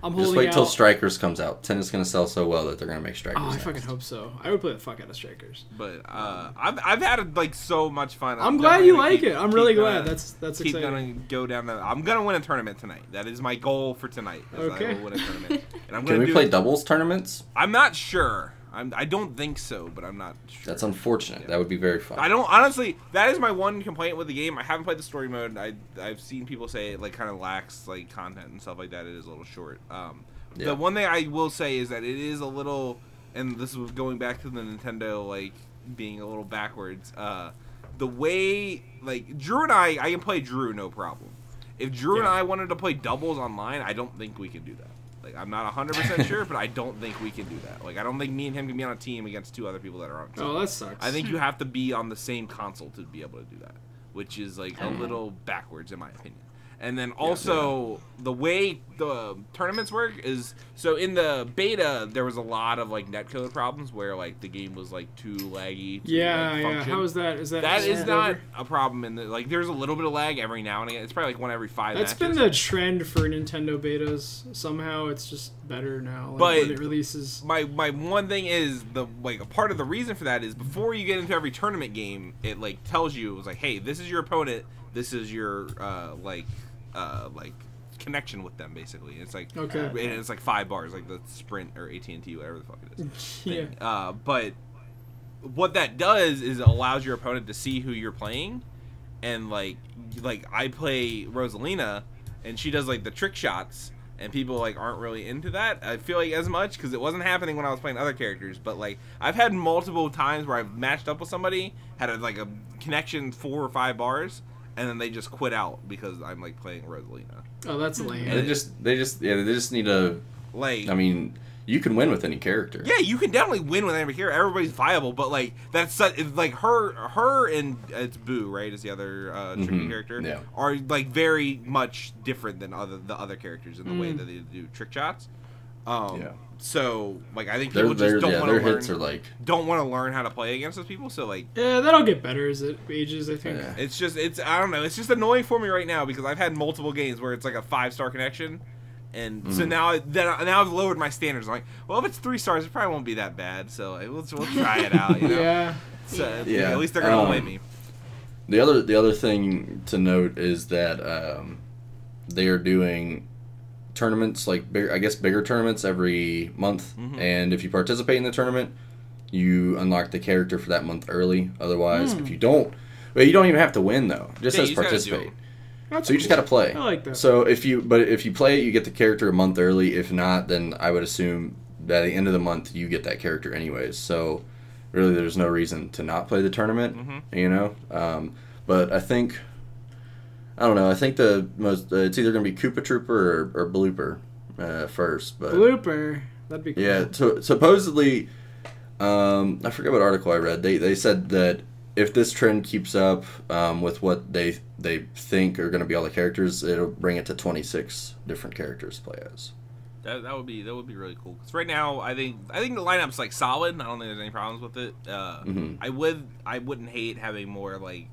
I'm holding out. Just wait till Strikers comes out. Tennis is gonna sell so well that they're gonna make Strikers. Oh, I fucking hope so. I would play the fuck out of Strikers. But I've had like so much fun. I'm glad you like it. I'm really glad. That's exciting. Keep gonna go down that. I'm gonna win a tournament tonight. That is my goal for tonight. Okay. I will win a tournament. And I'm Can we play doubles tournaments? I'm not sure. I don't think so, but I'm not sure. That's unfortunate. Yeah. That would be very fun. I don't honestly. That is my one complaint with the game. I haven't played the story mode. I've seen people say it like kind of lacks like content and stuff like that. It is a little short. The one thing I will say is that it is a little, and this was going back to the Nintendo like being a little backwards. The way like Drew and I can play Drew no problem. If Drew and I wanted to play doubles online, I don't think we could do that. Like, I'm not 100% sure, but I don't think we can do that. Like, I don't think me and him can be on a team against 2 other people that are on a team. Oh, that sucks. I think you have to be on the same console to be able to do that, which is, like, a little backwards in my opinion. And then also, the way the tournaments work is, so in the beta, there was a lot of, like, netcode problems where, like, the game was, like, too laggy to function. How is that? That is not a problem in the, like, there's a little bit of lag every now and again. It's probably, like, 1 every 5 That's matches. been the trend for Nintendo betas. Somehow it's just better now. Like, But when it releases. My one thing is, a part of the reason for that is before you get into every tournament game, it, like, tells you, it was like, hey, this is your opponent, this is your, like, connection with them, basically. It's like, Okay. and it's like 5 bars, like the Sprint or AT&T, whatever the fuck it is. Yeah. But what that does is it allows your opponent to see who you're playing, and like I play Rosalina, and she does like the trick shots, and people like aren't really into that. I feel like as much because it wasn't happening when I was playing other characters. But like I've had multiple times where I've matched up with somebody, had a connection 4 or 5 bars. And then they just quit out because I'm like playing Rosalina. Oh, that's lame. And they just need to, like, I mean, you can win with any character. Yeah, you can definitely win with every character. Everybody's viable, but like that's like her and it's Boo, right? Is the other tricky character? Yeah. Are like very much different than the other characters in the way that they do trick shots. Yeah. So like I think people just don't want to learn. Hits are like don't want to learn how to play against those people. So like yeah, that'll get better as it ages. I think. Yeah. It's I don't know. It's just annoying for me right now because I've had multiple games where it's like a 5-star connection. And so now I've lowered my standards. I'm like, well, if it's 3 stars, it probably won't be that bad. So we'll try it out. You know? Yeah. So at least they're gonna play me. The other thing to note is that they are doing tournaments, like bigger tournaments every month, and if you participate in the tournament, you unlock the character for that month early. Otherwise, if you don't, well, you don't even have to win though. It just says participate. So you just gotta play. I like that. So if you play it, you get the character a month early. If not, then I would assume that at the end of the month you get that character anyways. So really, there's no reason to not play the tournament. You know, but I think. I don't know. I think the most it's either going to be Koopa Trooper or Blooper first. But Blooper, that'd be cool. Yeah. So supposedly, I forget what article I read. They said that if this trend keeps up with what they think are going to be all the characters, it'll bring it to 26 different characters to play as. That would be really cool. Because right now, I think the lineup's like solid. I don't think there's any problems with it. I wouldn't hate having more like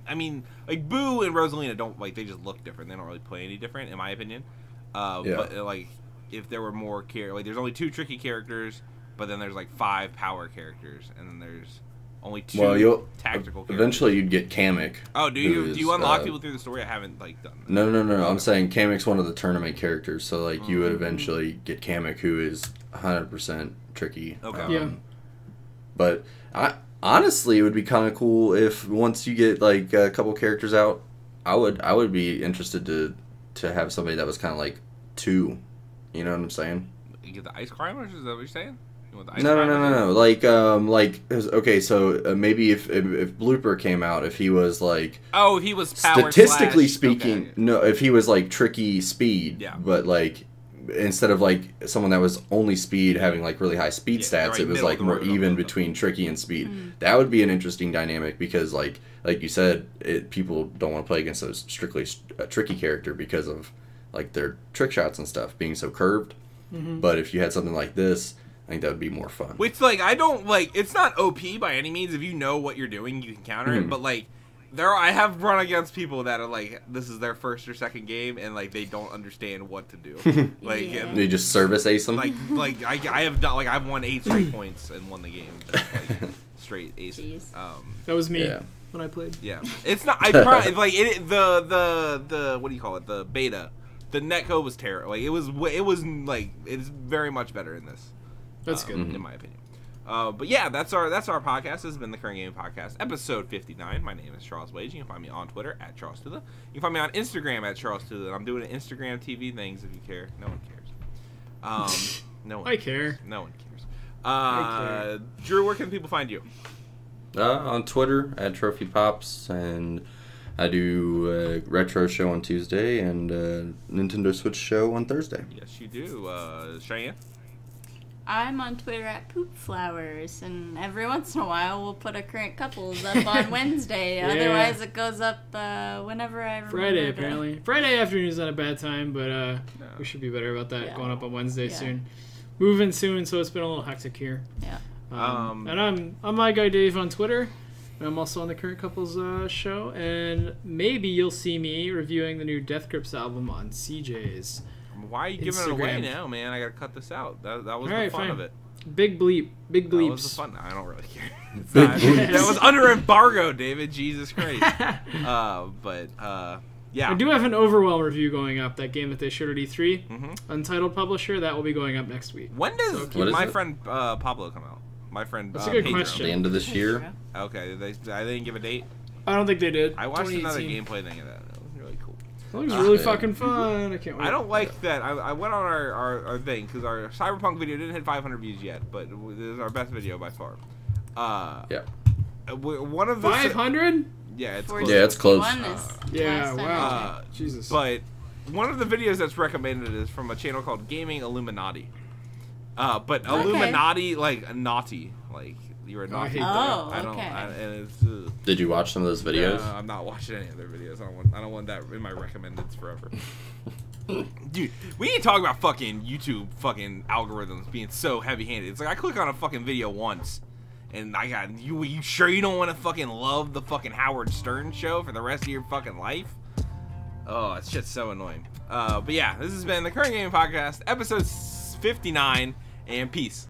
I mean like Boo and Rosalina don't like they just look different. They don't really play any different in my opinion. But like if there were more like there's only 2 tricky characters, but then there's like 5 power characters, and then there's only 2 tactical characters. Eventually you'd get Kamek. Oh, do you unlock people through the story? I haven't like done that. No. I'm saying Kamek's one of the tournament characters, so like you would eventually get Kamek, who is 100% tricky. Okay. Yeah. But honestly, it would be kind of cool if once you get like a couple characters out, I would be interested to have somebody that was kind of like 2. You know what I'm saying? You get the ice climbers? Is that what you're saying? No. Like okay, so maybe if Blooper came out, if he was like he was power statistically slash, speaking, okay. no, if he was like tricky speed, yeah. But like instead of like someone that was only speed having like really high speed stats, right, it was like more even between tricky and speed. That would be an interesting dynamic because like you said, people don't want to play against those strictly a tricky character because of like their trick shots and stuff being so curved. But if you had something like this, I think that would be more fun. Which, like, I don't, like, it's not OP by any means. If you know what you're doing, you can counter it. But, like, I have run against people that are, like, this is their first or second game, and, like, they don't understand what to do. Like, they just service ace them? Like I have done, like, I've won 8 straight points and won the game. Just, like, straight aces. That was me when I played. Yeah. It's not, the what do you call it? The beta. The netcode was terrible. Like, it was, like, it's very much better in this. That's good, in my opinion. But yeah, that's our podcast. This has been the Current Gaming Podcast, episode 59. My name is Charles Wage. You can find me on Twitter at Charles Tula. You can find me on Instagram at Charles Tula. I'm doing Instagram TV things if you care. No one cares. No one. I care. No one cares. Drew, where can people find you? On Twitter at Trophy Pops, and I do a retro show on Tuesday and a Nintendo Switch show on Thursday. Yes, you do. Cheyenne? I'm on Twitter at poopflowers, and every once in a while we'll put a current couples up on Wednesday. Yeah. Otherwise, it goes up whenever I remember. Friday, apparently. Friday afternoon is not a bad time, but No. we should be better about that going up on Wednesday Yeah. soon. Moving soon, so it's been a little hectic here. Yeah. And I'm my guy Dave on Twitter. And I'm also on the Current Couples show, and maybe you'll see me reviewing the new Death Grips album on CJ's. Why are you giving it away Instagram. now, man? I gotta cut this out. That was All the right, fun fine. of it. Big bleep, big That bleeps. was the fun. I don't really care. It's Big not- bleeps. that was under embargo, David. Jesus Christ. Yeah. I do have an Overwhelm review going up. That game that they showed at E3, Mhm. Untitled publisher, that will be going up next week. When does What is my it? friend Pablo come out? My friend. That's a good Pedro. question. The end of this year. Okay, they didn't give a date. I don't think they did. I watched another 2018. gameplay thing of that. That was really cool. That looks really Yeah. fucking fun. I can't wait. I don't like that. I went on our thing because our Cyberpunk video didn't hit 500 views yet, but this is our best video by far. Yeah. One of the 500? yeah, it's 461 close. Yeah, it's close. is Yeah, last time wow. I checked. Jesus. But one of the videos that's recommended is from a channel called Gaming Illuminati. But Okay. Illuminati like naughty, like you're a I naughty. hate that. Oh, I don't. okay. And it's. Did you watch some of those videos? I'm not watching any other videos. I don't want that in my recommendeds forever. Dude, we need to talk about fucking YouTube fucking algorithms being so heavy-handed. It's like I click on a fucking video once, and I got you sure you don't want to fucking love the fucking Howard Stern show for the rest of your fucking life? Oh, it's shit's so annoying. But yeah, this has been the Current Gaming Podcast, episode 59, and peace.